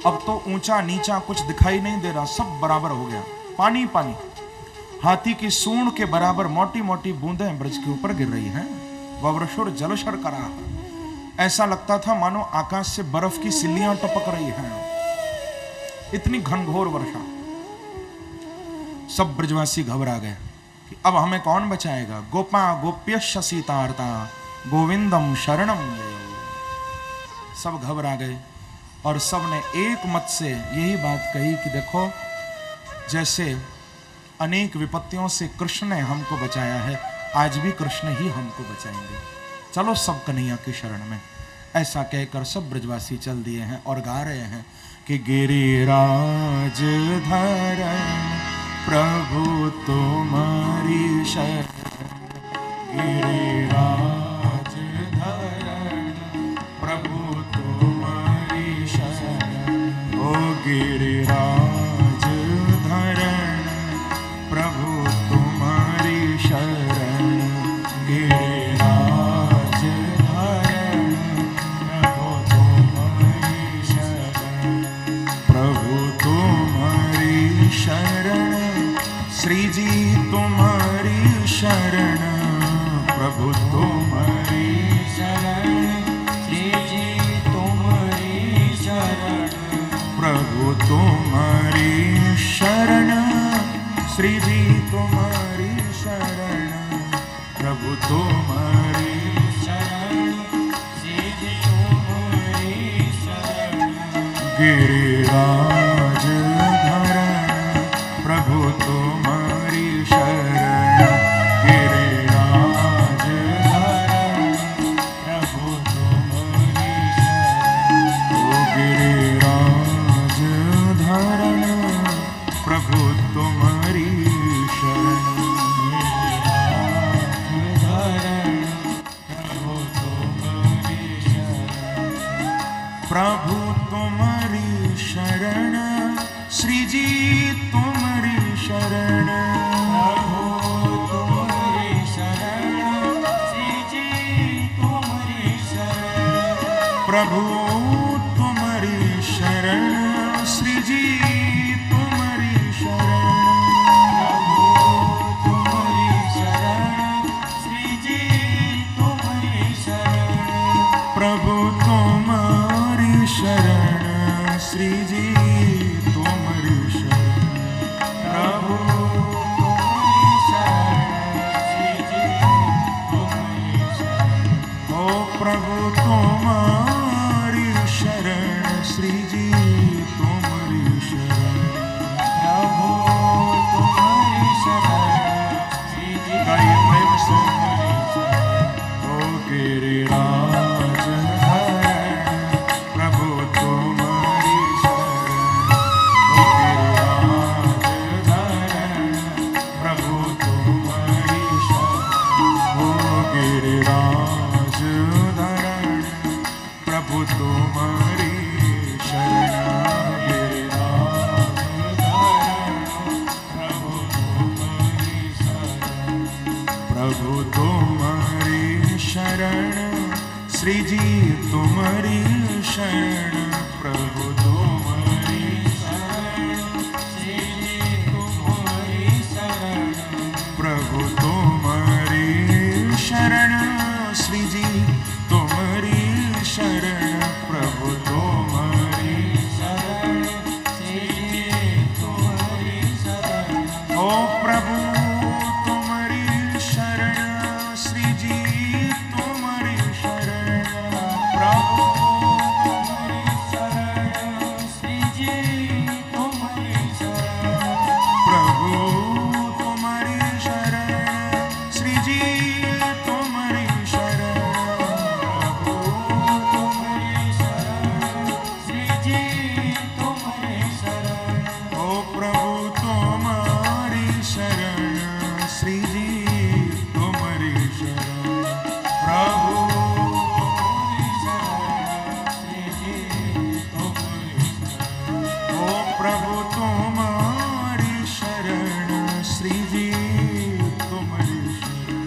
अब तो ऊंचा नीचा कुछ दिखाई नहीं दे रहा, सब बराबर हो गया, पानी पानी। हाथी की सूंड के बराबर मोटी मोटी बूंदें ब्रज के ऊपर गिर रही हैं। ववर्षुर जलशर करा, ऐसा लगता था मानो आकाश से बर्फ की सिल्लियां टपक रही हैं, इतनी घनघोर वर्षा। सब ब्रजवासी घबरा गए कि अब हमें कौन बचाएगा। गोपा गोप्यश्च सीतार्ता गोविंदम शरणम जयो। सब घबरा गए और सब ने एक मत से यही बात कही कि देखो, जैसे अनेक विपत्तियों से कृष्ण ने हमको बचाया है, आज भी कृष्ण ही हमको बचाएंगे। चलो सब कन्हैया की शरण में। ऐसा कहकर सब ब्रजवासी चल दिए हैं और गा रहे हैं कि गिरिराज धरण प्रभु तुम्हारी शरण, गिरिराज धरण प्रभु तुम्हारी शरण, ओ गिरिराज धरण प्रभु तुम्हारी शरण, गिरिराज धरण प्रभु तुम्हारी शरण, प्रभु तुम्हारी शरण, श्री जी तुम्हारी शरण, प्रभु तुम्हारी शरण, श्री जी तुम्हारी शरण, प्रभु तुम्हारी शरण, श्री जी तुम्हारी शरण, प्रभु तुम्हारी शरण, श्री जी तुम्हारी शरण, गिरिराज धरण प्रभु तुम्हारी शरण, गिरिराज धरण प्रभु तुम्हारी शरण, ओ गिरिराज प्रभु तुम्हारी शरण, श्री जी तुम्हारी शरण, प्रभु तुम्हारी शरण, श्री जी तुम्हारी शरण, प्रभु तुम्हारी शरण, श्री जी तुम्हारी शरण, प्रभु तुम्हारी शरण, श्री जी तुम्हारी शरण, प्रभु तुम्हारी शरण, श्री जी तुम्हारी शरण, प्रभु तुम्हारी शरण, श्री जी तुम्हारी शरण, ओ प्रभु तुम्हारी शरण, श्री जी तुम्हारी शरण, प्रभु तुम्हारी शरण, श्री जी गाइए प्रेम से। तुम्हारी शरण, ओ गिरिराज धरण, प्रभु तुम्हारी शरण, ओ गिरिराज धरण, प्रभु तुम्हारी शरण, ओ गिरिराज धरण, प्रभु तुम्हारी शरण, गिरिराज धरण, प्रभु तुम्हारी शरण, प्रभु तुम्हारी शरण, श्री जी तुम्हारी शरण, प्रभु तुम्हारी शरण, श्री जी तुम्हारी शरण, प्रभु तुम्हारी शरण, श्री जी तुम्हारी शरण, प्रभु तुम्हारी शरण, श्री जी तुम्हारी शरण, ओ प्रभु तुम्हारी शरण, श्री जी तुम्हारी शरण, प्रभु तुम्हारी शरण, श्री जी तुम्हारी शरण, प्रभु तुम्हारी शरण, श्री जी तुम्हारी शरण, प्रभु तुम्हारी शरण, श्री जी तुम्हारी शरण, ओ प्रभु तुम्हारी शरण, श्री जी तुम्हारी शरण, प्रभु तुम्हारी शरण, श्री जी तुम्हारी शरण, ओ प्रभु तुम्हारी शरण, श्री जी तुम्हारी शरण,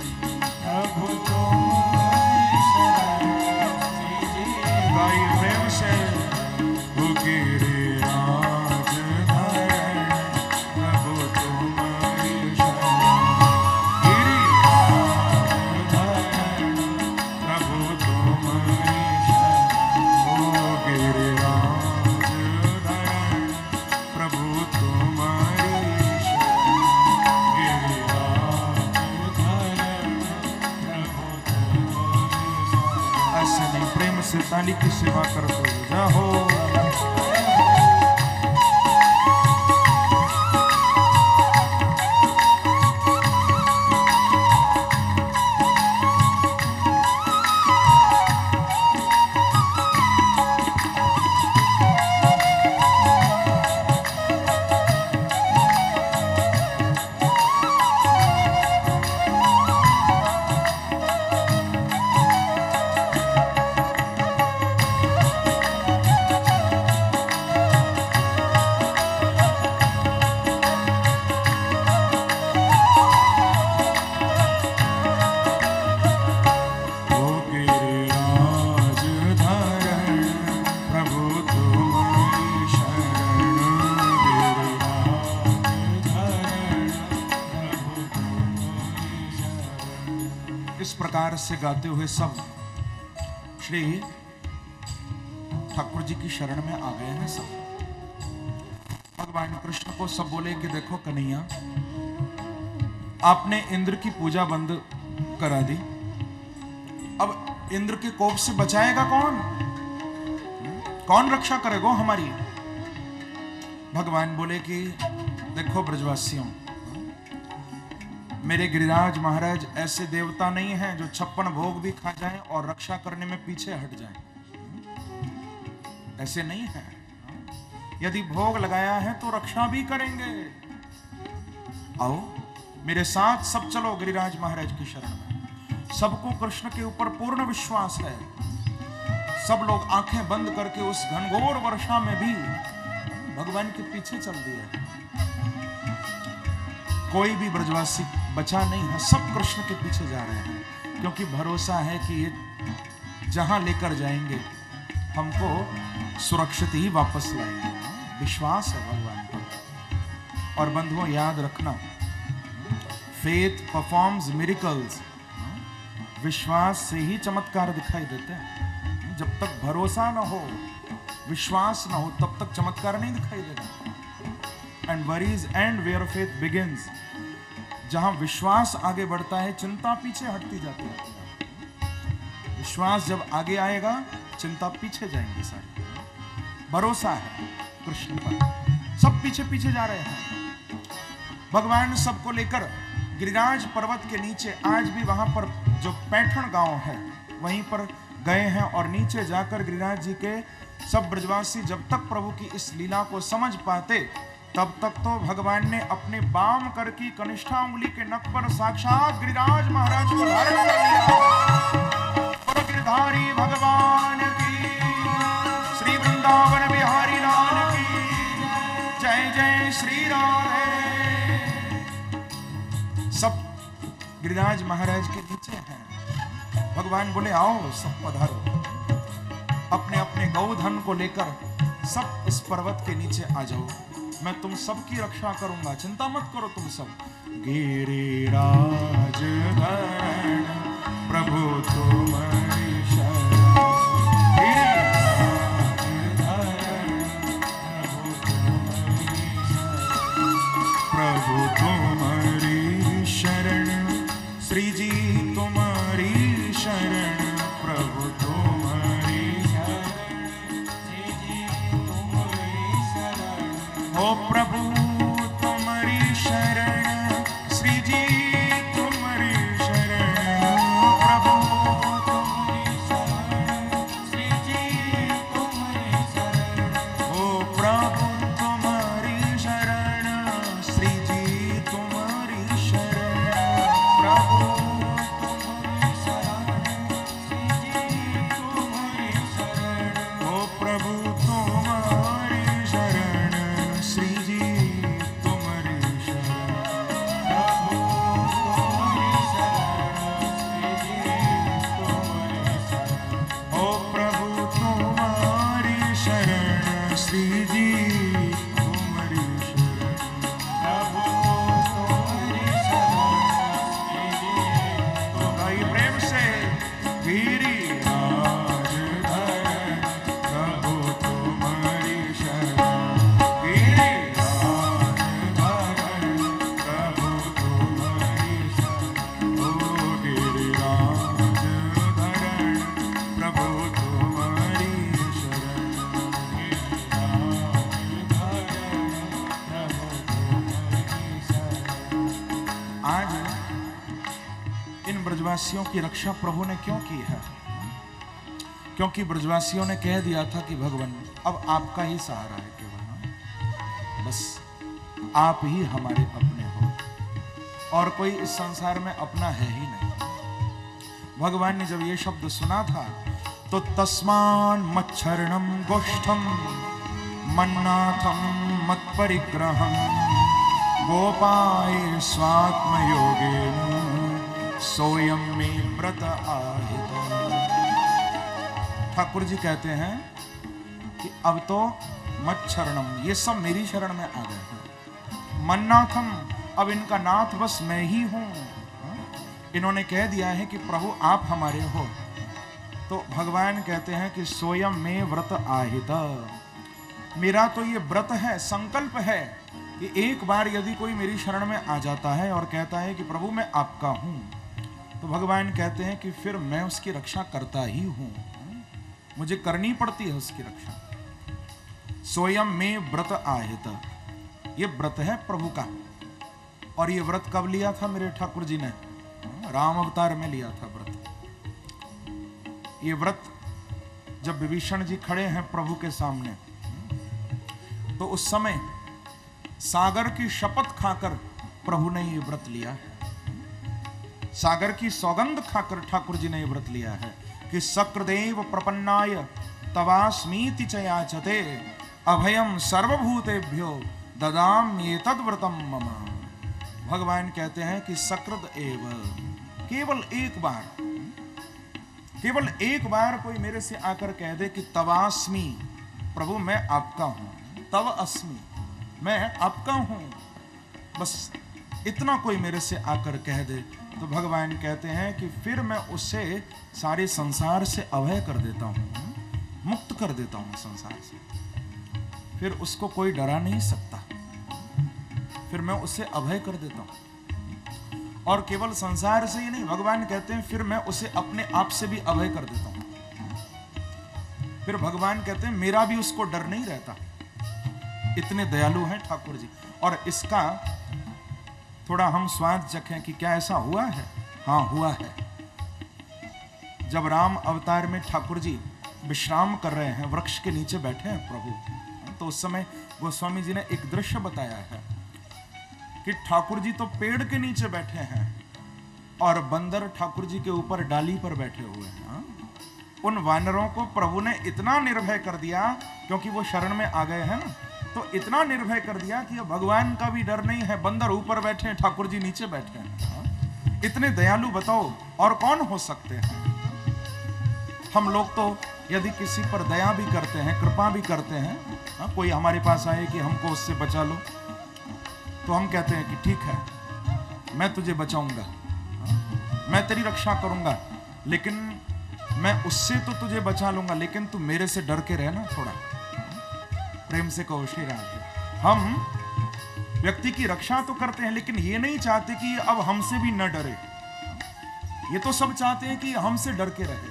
प्रभु तुम्हारी शरण, श्री जी गाइए प्रेम से। ओ गिरिराज धरण, प्रभु तुम्हारी शरण, गिरिराज धरण, प्रभु तुम्हारी शरण, ओ गिरिराज धरण, प्रभु तुम्हारी शरण, गिरिराज धरण, प्रभु तुम्हारी शरण, ऐसे नहीं, प्रेम से ताली की सेवा करते हो जाओ। ओ गिरिराज धरण, प्रभु तुम्हारी शरण, गिरिराज धरण, प्रभु तुम्हारी शरण, इस प्रकार से गाते हुए सब श्री ठाकुर जी की शरण में आ गए हैं। सब भगवान कृष्ण को सब बोले कि देखो कन्हैया, आपने इंद्र की पूजा बंद करा दी, अब इंद्र के कोप से बचाएगा कौन? कौन रक्षा करेगा हमारी? भगवान बोले कि देखो ब्रजवासियों, मेरे गिरिराज महाराज ऐसे देवता नहीं हैं जो 56 भोग भी खा जाएं और रक्षा करने में पीछे हट जाएं। ऐसे नहीं है। यदि भोग लगाया है तो रक्षा भी करेंगे। आओ मेरे साथ सब चलो गिरिराज महाराज की शरण में। सबको कृष्ण के ऊपर पूर्ण विश्वास है, सब लोग आंखें बंद करके उस घनघोर वर्षा में भी भगवान के पीछे चल दिए। कोई भी ब्रजवासी बचा नहीं है, सब कृष्ण के पीछे जा रहे हैं, क्योंकि भरोसा है कि ये जहां लेकर जाएंगे हमको सुरक्षित ही वापस लाएंगे। विश्वास है भगवान पर। और बंधुओं याद रखना, फेथ परफॉर्म्स मिरेकल्स। विश्वास से ही चमत्कार दिखाई देते हैं। जब तक भरोसा न हो, विश्वास न हो, तब तक चमत्कार नहीं दिखाई देगा। And worries end where faith begins. जहां विश्वास आगे बढ़ता है, चिंता पीछे हटती जाती है। विश्वास जब आगे आएगा, चिंता पीछे जाएंगी सारी। भरोसा है कृष्ण पर, सब पीछे पीछे जा रहे हैं। भगवान सबको लेकर गिरिराज पर्वत के नीचे, आज भी वहां पर जो पैठण गांव है वहीं पर गए हैं, और नीचे जाकर गिरिराज जी के सब ब्रजवासी जब तक प्रभु की इस लीला को समझ पाते, तब तक तो भगवान ने अपने बाम कर की कनिष्ठा उंगली के नख पर साक्षात गिरिराज महाराज को धारण कर लिया। पर गिरधारी भगवान की, श्री वृंदावन बिहारी लाल की जय जय श्री राधे। सब गिरिराज महाराज के नीचे हैं। भगवान बोले आओ सब पधारो, अपने अपने गौधन को लेकर सब इस पर्वत के नीचे आ जाओ, मैं तुम सबकी रक्षा करूंगा, चिंता मत करो तुम सब। गिरिराज धरण प्रभु तुम्हारी शरण, प्रभु तुम्हारी शरण, श्री जी तुम्हारी शरण, प्रभु तुम्हारी शरण, श्री जी तुम्हारी शरण। ओ प्रभु तुम्हारी शरण, श्री जी तुम्हारी शरण, प्रभु तुम्हारी शरण, श्री जी तुम्हारी शरण। ओ प्रभु तुम्हारी शरण, श्री जी तुम्हारी शरण, प्रभु तुम्हारी शरण, श्री जी तुम्हारी शरण। ओ प्रभु तुम्हारी शरण, श्री जी तुम्हारी शरण, प्रभु तुम्हारी शरण, श्री जी तुम्हारी शरण। ओ प्रभु तुम्हारी शरण, श्री जी तुम्हारी शरण, प्रभु तुम्हारी शरण, श्री जी। तो भाई प्रेम से गिरिराज धरण प्रभु तुम्हारी शरण, गिरिराज धरण प्रभु तुम्हारी शरण। ओ गिरिराज धरण प्रभु तुम्हारी शरण, गिरिराज धरण प्रभु तुम्हारी शरण। आज इन ब्रजवासियों की रक्षा प्रभु ने क्यों की है? क्योंकि ब्रजवासियों ने कह दिया था कि भगवान अब आपका ही सहारा है केवल, बस आप ही हमारे अपने हो, और कोई इस संसार में अपना है ही नहीं। भगवान ने जब ये शब्द सुना था तो तस्मान मच्छरणम गोष्ठम मन्नाथम मत्परिग्रहम गोपाय स्वात्म योगेन सोयम में व्रत आहित। ठाकुर जी कहते हैं कि अब तो मत शरणम, ये सब मेरी शरण में आ गए हैं। मन्नाथम, अब इनका नाथ बस मैं ही हूं। इन्होंने कह दिया है कि प्रभु आप हमारे हो, तो भगवान कहते हैं कि सोयम में व्रत आहित, मेरा तो ये व्रत है, संकल्प है कि एक बार यदि कोई मेरी शरण में आ जाता है और कहता है कि प्रभु मैं आपका हूं, तो भगवान कहते हैं कि फिर मैं उसकी रक्षा करता ही हूं, मुझे करनी पड़ती है उसकी रक्षा। सोयम में व्रत आहित, ये व्रत है प्रभु का। और ये व्रत कब लिया था मेरे ठाकुर जी ने? राम अवतार में लिया था व्रत। ये व्रत जब विभीषण जी खड़े हैं प्रभु के सामने, तो उस समय सागर की शपथ खाकर प्रभु ने ये व्रत लिया है। सागर की सौगंध खाकर ठाकुर जी ने ये व्रत लिया है कि सक्रदेव प्रपन्नाय तवास्मीति च याचते अभयम सर्वभूतेभ्यो ददाम्येतद् व्रतम मम। भगवान कहते हैं कि सकृद एव, केवल एक बार कोई मेरे से आकर कह दे कि तवास्मी, प्रभु मैं आपका हूं, तव अस्मि, मैं आपका हूं, बस इतना कोई मेरे से आकर कह दे तो भगवान कहते हैं कि फिर मैं उसे सारे संसार से अभय कर देता हूं, मुक्त कर देता हूं संसार से। फिर उसको कोई डरा नहीं सकता, फिर मैं उसे अभय कर देता हूं। और केवल संसार से ही नहीं, भगवान कहते हैं फिर मैं उसे अपने आप से भी अभय कर देता हूं। फिर भगवान कहते हैं मेरा भी उसको डर नहीं रहता। इतने दयालु हैं ठाकुर जी। और इसका थोड़ा हम स्वाद चखें कि क्या ऐसा हुआ है? हाँ हुआ है। जब राम अवतार में ठाकुर जी विश्राम कर रहे हैं, वृक्ष के नीचे बैठे हैं प्रभु, तो उस समय गोस्वामी जी ने एक दृश्य बताया है कि ठाकुर जी तो पेड़ के नीचे बैठे हैं और बंदर ठाकुर जी के ऊपर डाली पर बैठे हुए हैं। उन वानरों को प्रभु ने इतना निर्भय कर दिया, क्योंकि वो शरण में आ गए हैं ना, तो इतना निर्भय कर दिया कि अब भगवान का भी डर नहीं है। बंदर ऊपर बैठे हैं, ठाकुर जी नीचे बैठे हैं। इतने दयालु बताओ और कौन हो सकते हैं? हम लोग तो यदि किसी पर दया भी करते हैं, कृपा भी करते हैं, कोई हमारे पास आए कि हमको उससे बचा लो, तो हम कहते हैं कि ठीक है मैं तुझे बचाऊंगा, मैं तेरी रक्षा करूंगा, लेकिन मैं उससे तो तुझे बचा लूंगा, लेकिन तू मेरे से डर के रहना थोड़ा। प्रेम से कहो श्री राधे। हम व्यक्ति की रक्षा तो करते हैं, लेकिन ये नहीं चाहते कि अब हमसे भी न डरे। ये तो सब चाहते हैं कि हमसे डर के रहे,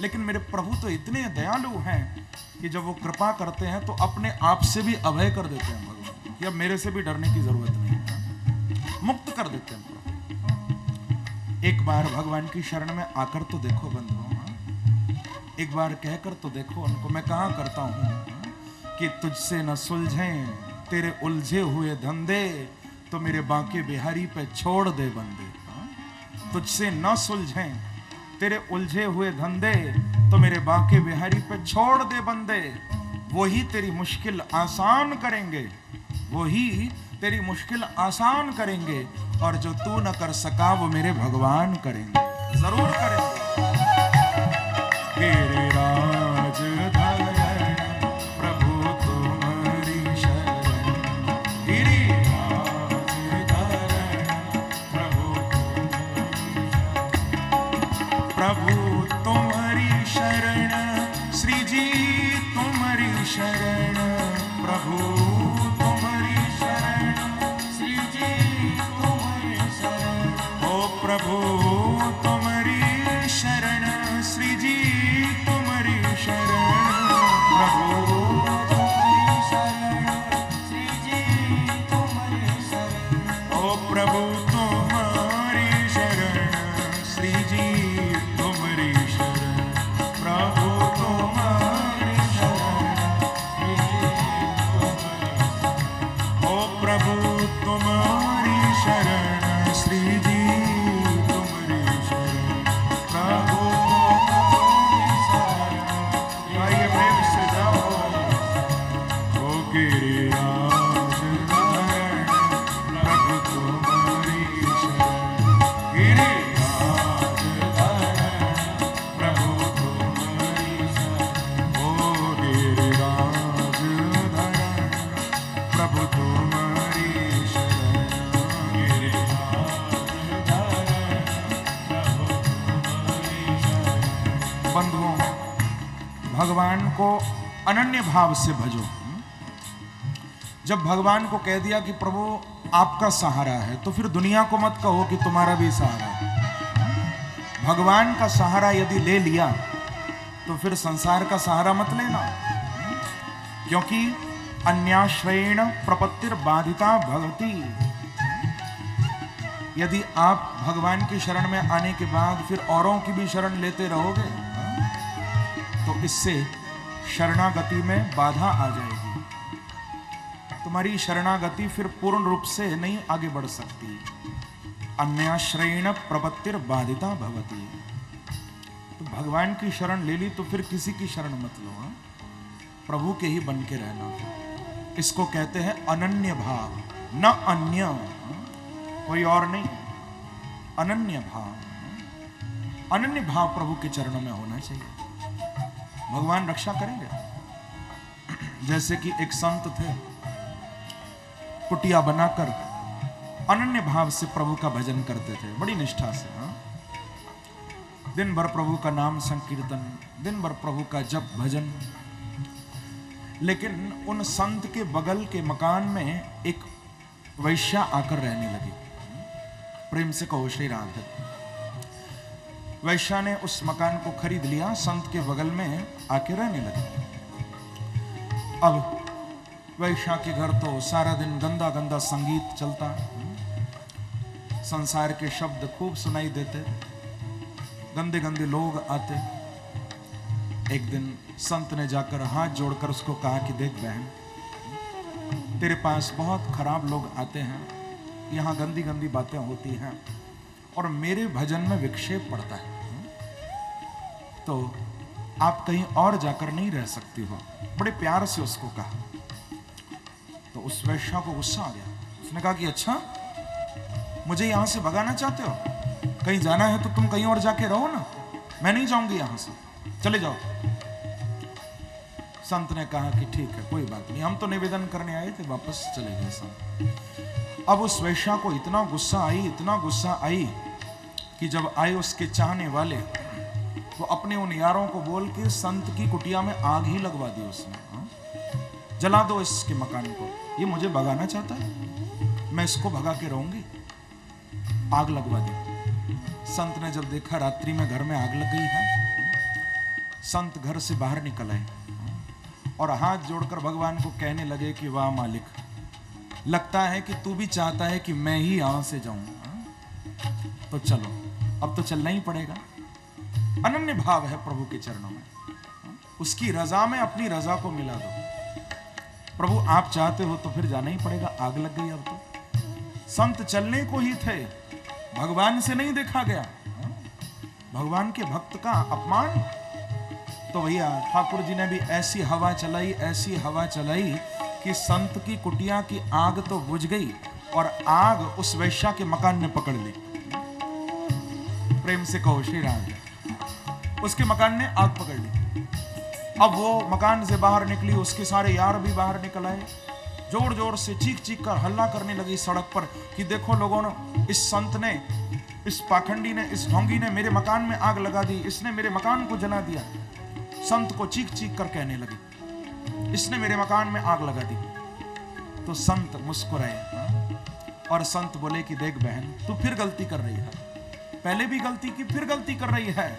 लेकिन मेरे प्रभु तो इतने दयालु हैं कि जब वो कृपा करते हैं तो अपने आप से भी अभय कर देते हैं भगवान, कि अब मेरे से भी डरने की जरूरत नहीं है, मुक्त कर देते हैं प्रभु। एक बार भगवान की शरण में आकर तो देखो बंधुओं, एक बार कहकर तो देखो उनको, मैं कहाँ करता हूँ कि तुझसे न सुलझें तेरे उलझे हुए धंधे, तो मेरे बांके बिहारी पे छोड़ दे बंदे। तुझसे न सुलझें तेरे उलझे हुए धंधे, तो मेरे बांके बिहारी पे छोड़ दे बंदे। वही तेरी मुश्किल आसान करेंगे, वही तेरी मुश्किल आसान करेंगे, और जो तू न कर सका वो मेरे भगवान करेंगे, जरूर करेंगे। गिरिराज धारण प्रभु तुम्हारी शरण, गिरिराज धारण प्रभु तुम्हारी शरण, श्री जी तुम्हारी शरण, प्रभु तुम्हारी शरण, श्री जी तुम्हारी शरण, ओ प्रभु तुम्हारी शरण, श्री जी तुम्हारी शरण, प्रभु तुम्हारी शरण, श्री जी तुम्हारी शरण, ओ प्रभु तुम्हारी शरण, श्री जी तुम्हारी शरण, प्रभु तुम्हारी शरण, श्री जी तुम्हारी, ओ प्रभु तुम्हारी शरण, श्री जी तुम्हारी शरण, प्रभु तुम्हारी शरण, आइए प्रेम से जाओ। ओ गिरिराज धारण प्रभु तुम्हारी शरण, गिरिराज धारण प्रभु तुम्हारी शरण, ओ गिरिराज धरण प्रभु तुम्हारी शरण, गिरिराज धारण प्रभु तुम्हारी शरण। बंधुओं, भगवान को अनन्य भाव से भजो। जब भगवान को कह दिया कि प्रभु आपका सहारा है, तो फिर दुनिया को मत कहो कि तुम्हारा भी सहारा है। भगवान का सहारा यदि ले लिया तो फिर संसार का सहारा मत लेना, क्योंकि अन्याश्रयेण प्रपत्तिर बाधिता भवति। यदि आप भगवान की शरण में आने के बाद फिर औरों की भी शरण लेते रहोगे तो इससे शरणागति में बाधा आ जाएगी। तुम्हारी शरणागति फिर पूर्ण रूप से नहीं आगे बढ़ सकती। अन्याश्रयेण प्रपत्तिर बाधिता भवति। तो भगवान की शरण ले ली तो फिर किसी की शरण मत लो। हाँ, प्रभु के ही बन के रहना। इसको कहते हैं अनन्य भाव, न अन्य, कोई और नहीं, अनन्य भाव। अनन्य भाव प्रभु के चरणों में होना चाहिए, भगवान रक्षा करेंगे। जैसे कि एक संत थे, कुटिया बनाकर अनन्य भाव से प्रभु का भजन करते थे, बड़ी निष्ठा से। हाँ, दिन भर प्रभु का नाम संकीर्तन, दिन भर प्रभु का जप भजन। लेकिन उन संत के बगल के मकान में एक वैश्या आकर रहने लगी। प्रेम से कहो श्री राधे। वैश्या ने उस मकान को खरीद लिया, संत के बगल में आके रहने लगी। अब वैश्या के घर तो सारा दिन गंदा गंदा संगीत चलता, संसार के शब्द खूब सुनाई देते, गंदे गंदे लोग आते। एक दिन संत ने जाकर हाथ जोड़कर उसको कहा कि देख बहन, तेरे पास बहुत खराब लोग आते हैं, यहाँ गंदी गंदी बातें होती हैं और मेरे भजन में विक्षेप पड़ता है, तो आप कहीं और जाकर नहीं रह सकती हो। बड़े प्यार से उसको कहा। तो उस वैश्या को गुस्सा आ गया। उसने कहा कि अच्छा, मुझे यहां से भगाना चाहते हो? कहीं जाना है तो तुम कहीं और जाके रहो ना, मैं नहीं जाऊंगी यहां से, चले जाओ। संत ने कहा कि ठीक है, कोई बात नहीं, हम तो निवेदन करने आए थे, वापस चले गए संत। अब उस वैश्या को इतना गुस्सा आई, इतना गुस्सा आई कि जब आए उसके चाहने वाले, वो अपने उन यारों को बोल के संत की कुटिया में आग ही लगवा दी उसने। जला दो इसके मकान को, ये मुझे भगाना चाहता है, मैं इसको भगा के रहूंगी। आग लगवा दी। संत ने जब देखा रात्रि में घर में आग लग गई है, संत घर से बाहर निकल आए और हाथ जोड़कर भगवान को कहने लगे कि वाह मालिक, लगता है कि तू भी चाहता है कि मैं ही यहां से जाऊं। तो चलो, अब तो चलना ही पड़ेगा। अनन्य भाव है प्रभु के चरणों में, उसकी रजा में अपनी रजा को मिला दो। प्रभु आप चाहते हो तो फिर जाना ही पड़ेगा, आग लग गई। अब तो संत चलने को ही थे, भगवान से नहीं देखा गया, भगवान के भक्त का अपमान। तो भैया ठाकुर जी ने भी ऐसी हवा चलाई, ऐसी हवा चलाई कि संत की कुटिया की आग तो बुझ गई और आग उस वैश्या के मकान ने पकड़ ली। प्रेम से कहो श्री राम। उसके मकान ने आग पकड़ ली। अब वो मकान से बाहर निकली, उसके सारे यार भी बाहर निकल आए, जोर जोर से चीख चीख कर हल्ला करने लगी सड़क पर कि देखो लोगों ने, इस संत ने, इस पाखंडी ने, इस ढोंगी ने मेरे मकान में आग लगा दी, इसने मेरे मकान को जला दिया। संत को चीख चीख कर कहने लगी, इसने मेरे मकान में आग लगा दी। तो संत मुस्कुराए और संत बोले कि देख बहन, तू फिर गलती कर रही है, पहले भी गलती की, फिर गलती कर रही है।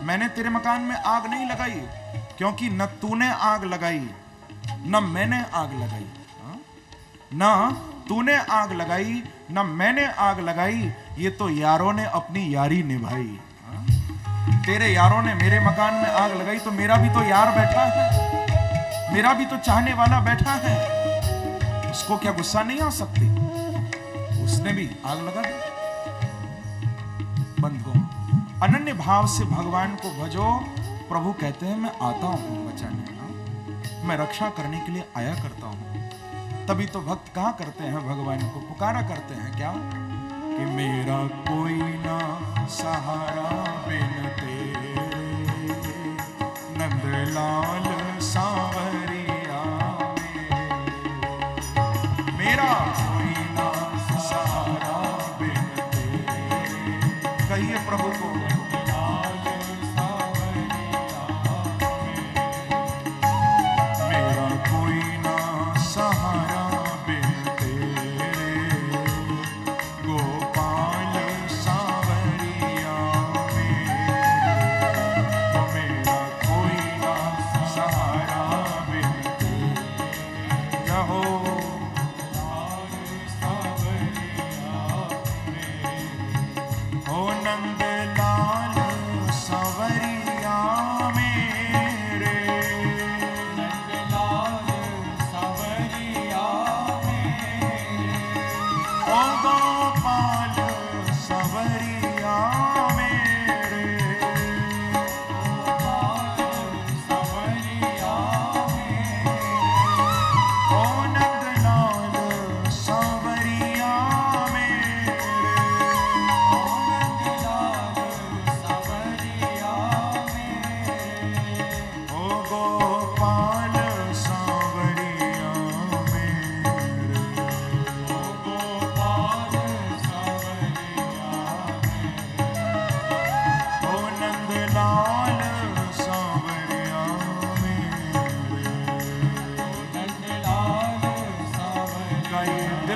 मैंने तेरे मकान में आग नहीं लगाई, क्योंकि न तूने आग लगाई न मैंने आग लगाई, न तूने आग लगाई न मैंने आग लगाई, ये तो यारों ने अपनी यारी निभाई। तेरे यारों ने मेरे मकान में आग लगाई तो मेरा भी तो यार बैठा है, मेरा भी तो चाहने वाला बैठा है, उसको क्या गुस्सा नहीं आ सकती? उसने भी आग लगा दी। बंधुओं, अनन्य भाव से भगवान को भजो। प्रभु कहते हैं मैं आता हूं बचाने, मैं रक्षा करने के लिए आया करता हूं। तभी तो भक्त कहा करते हैं, भगवान को पुकारा करते हैं क्या कि मेरा कोई ना सहारा बिन तेरे, नंदलाल सांवरिया मेरा कोई ना सहारा बिन तेरे। कहिए प्रभु को,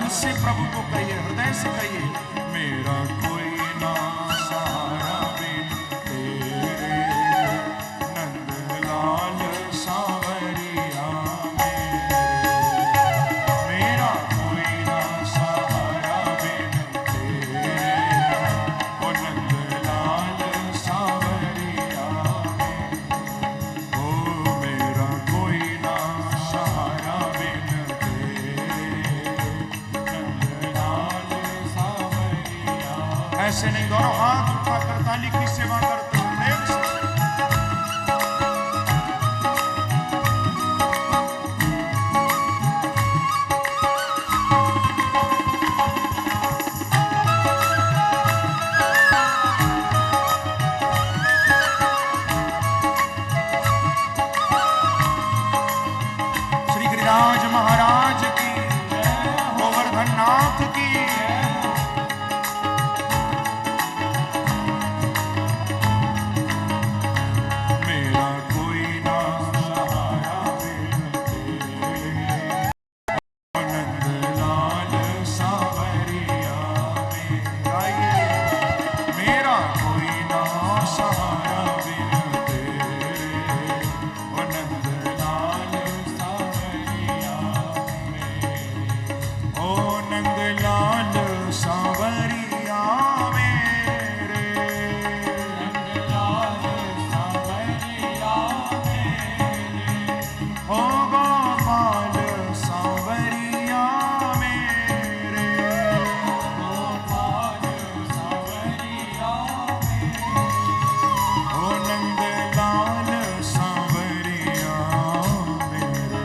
मन से प्रभु को कहिए, हृदय से कहिए, मेरा कोई ना सहारा बिन तेरे, नंदलाल सांवरिया मेरे। मेरा कोई ना सहारा बिन तेरे, ओ नंदलाल सांवरिया मेरे। ओ मेरा कोई ना सहारा बिन तेरे, नंदलाल सांवरिया। ऐसे नहीं, दोनों हाथ उठाकर ताली की सेवा करते हुए प्रेम से। श्री गिरिराज महाराज की, गोवर्धन नाथ की। मेरा कोई ना सहारा बिन तेरे, ओ नंदलाल सांवरिया मेरे। मेरा कोई ना सहारा बिन तेरे, ओ नंदलाल सांवरिया मेरे। ओ नंदलाल सांवरिया मेरे, नंदलाल सांवरिया मेरे। ओ गोपाल सांवरिया मेरे, गोपाल सांवरिया मेरे। ओ नंदलाल सांवरिया मेरे,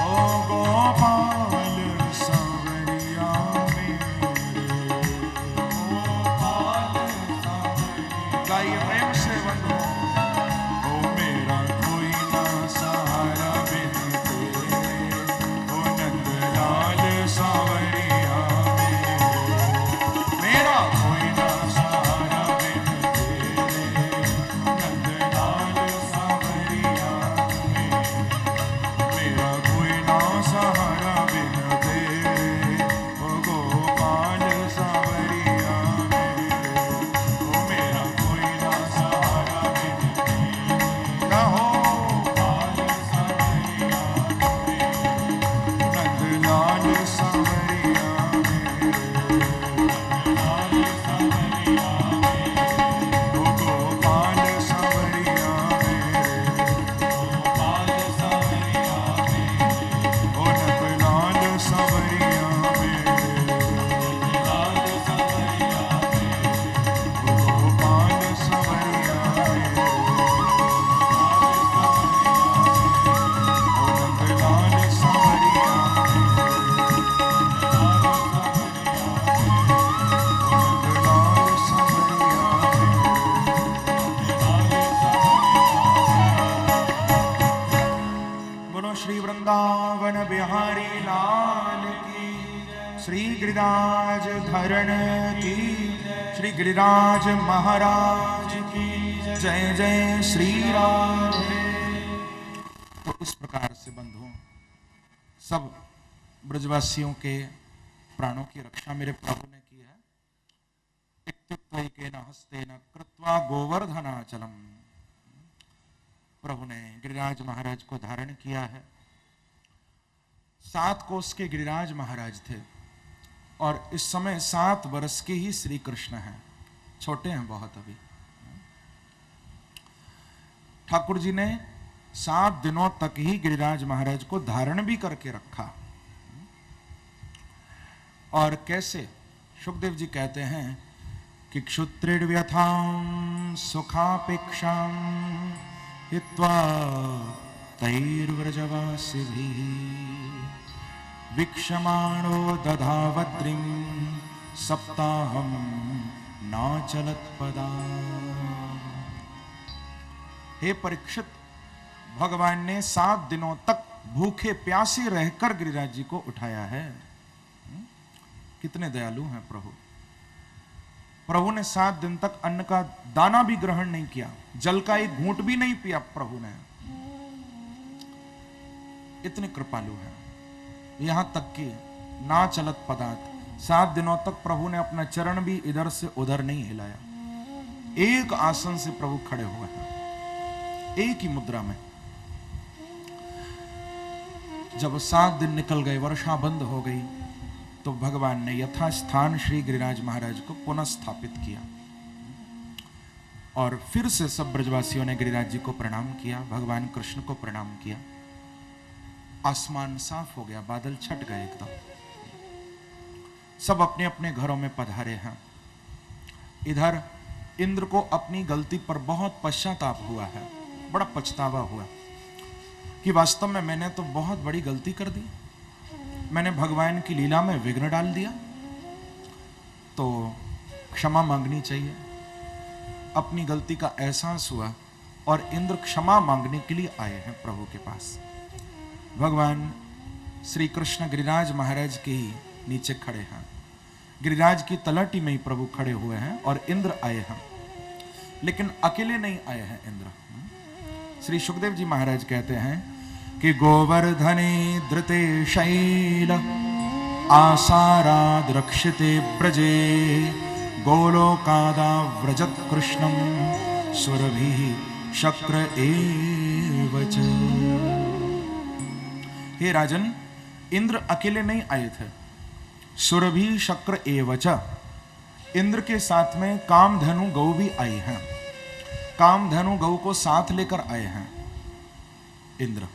ओ गोपाल सांवरिया मेरे, गोपाल सांवरिया। गाइए प्रेम से बंधु। ओ मेरा कोई ना सहारा बिन तेरे, ओ नंदलाल सांवरिया मेरे। मेरा कोई ना सहारा बिन तेरे, नंदलाल सांवरिया मेरे। मेरा कोई ना सहारा बिन तेरे, ओ गोपाल सांवरिया मेरे। ओ मेरा कोई ना सहारा बिन तेरे, कहो गोपाल सांवरिया मेरे। नंदलाल सांवरिया मेरे, नंदलाल सांवरिया मेरे। ओ गोपाल सांवरिया मेरे, गोपाल सांवरिया मेरे। ओ नंदलाल सांवरिया मेरे, नंदलाल सांवरिया मेरे। ओ गोपाल सांवरिया मेरे, ओ नंदलाल सांवरिया बोलो श्री वृंदावन बिहारी लाल की, श्री गिरिराज धरण की, श्री गिरिराज महाराज की जय जय श्री राधे। तो इस प्रकार से बंधुओं, सब ब्रजवासियों के प्राणों की रक्षा मेरे प्रभु ने की है। इत्युक्तैकेन हस्तेन कृत्वा गोवर्धनाचलम। प्रभु ने गिरिराज महाराज को धारण किया है। 7 कोस के गिरिराज महाराज थे और इस समय 7 वर्ष के ही श्री कृष्ण हैं, छोटे हैं बहुत अभी। ठाकुर जी ने 7 दिनों तक ही गिरिराज महाराज को धारण भी करके रखा। और कैसे? सुखदेव जी कहते हैं कि क्षुत्रिर्व्यथां सुखापेक्षां हित्वा तैर्व्रजवासिभिः वीक्षमाणो दधावत्रिं सप्ताहं नाचलत्पदा। हे परीक्षित, भगवान ने 7 दिनों तक भूखे प्यासे रहकर गिरिराज जी को उठाया है। कितने दयालु हैं प्रभु। प्रभु ने 7 दिन तक अन्न का दाना भी ग्रहण नहीं किया, जल का एक घूंट भी नहीं पिया प्रभु ने। इतने कृपालु हैं। यहां तक कि ना चलत पदार्थ, 7 दिनों तक प्रभु ने अपना चरण भी इधर से उधर नहीं हिलाया। एक आसन से प्रभु खड़े हुए हैं, एक ही मुद्रा में। जब 7 दिन निकल गए, वर्षा बंद हो गई, तो भगवान ने यथास्थान श्री गिरिराज महाराज को पुनः स्थापित किया और फिर से सब ब्रजवासियों ने गिरिराज जी को प्रणाम किया, भगवान कृष्ण को प्रणाम किया। आसमान साफ हो गया, बादल छट गए एकदम। सब अपने अपने घरों में पधारे हैं। इधर इंद्र को अपनी गलती पर बहुत पश्चाताप हुआ है, बड़ा पछतावा हुआ कि वास्तव में मैंने तो बहुत बड़ी गलती कर दी, मैंने भगवान की लीला में विघ्न डाल दिया, तो क्षमा मांगनी चाहिए। अपनी गलती का एहसास हुआ और इंद्र क्षमा मांगने के लिए आए हैं प्रभु के पास। भगवान श्री कृष्ण गिरिराज महाराज के ही नीचे खड़े हैं, गिरिराज की तलहटी में ही प्रभु खड़े हुए हैं और इंद्र आए हैं, लेकिन अकेले नहीं आए हैं इंद्र। श्री सुखदेव जी महाराज कहते हैं कि गोवर्धने धृते शैल आसाराद रक्षिते ब्रजे गोलोकादा व्रजत कृष्णम सुरभिः शक्र एवच। हे राजन, इंद्र अकेले नहीं आए थे, सुरभि शक्र एवच, इंद्र के साथ में कामधेनु गौ भी आई हैं, कामधेनु गौ को साथ लेकर आए हैं इंद्र।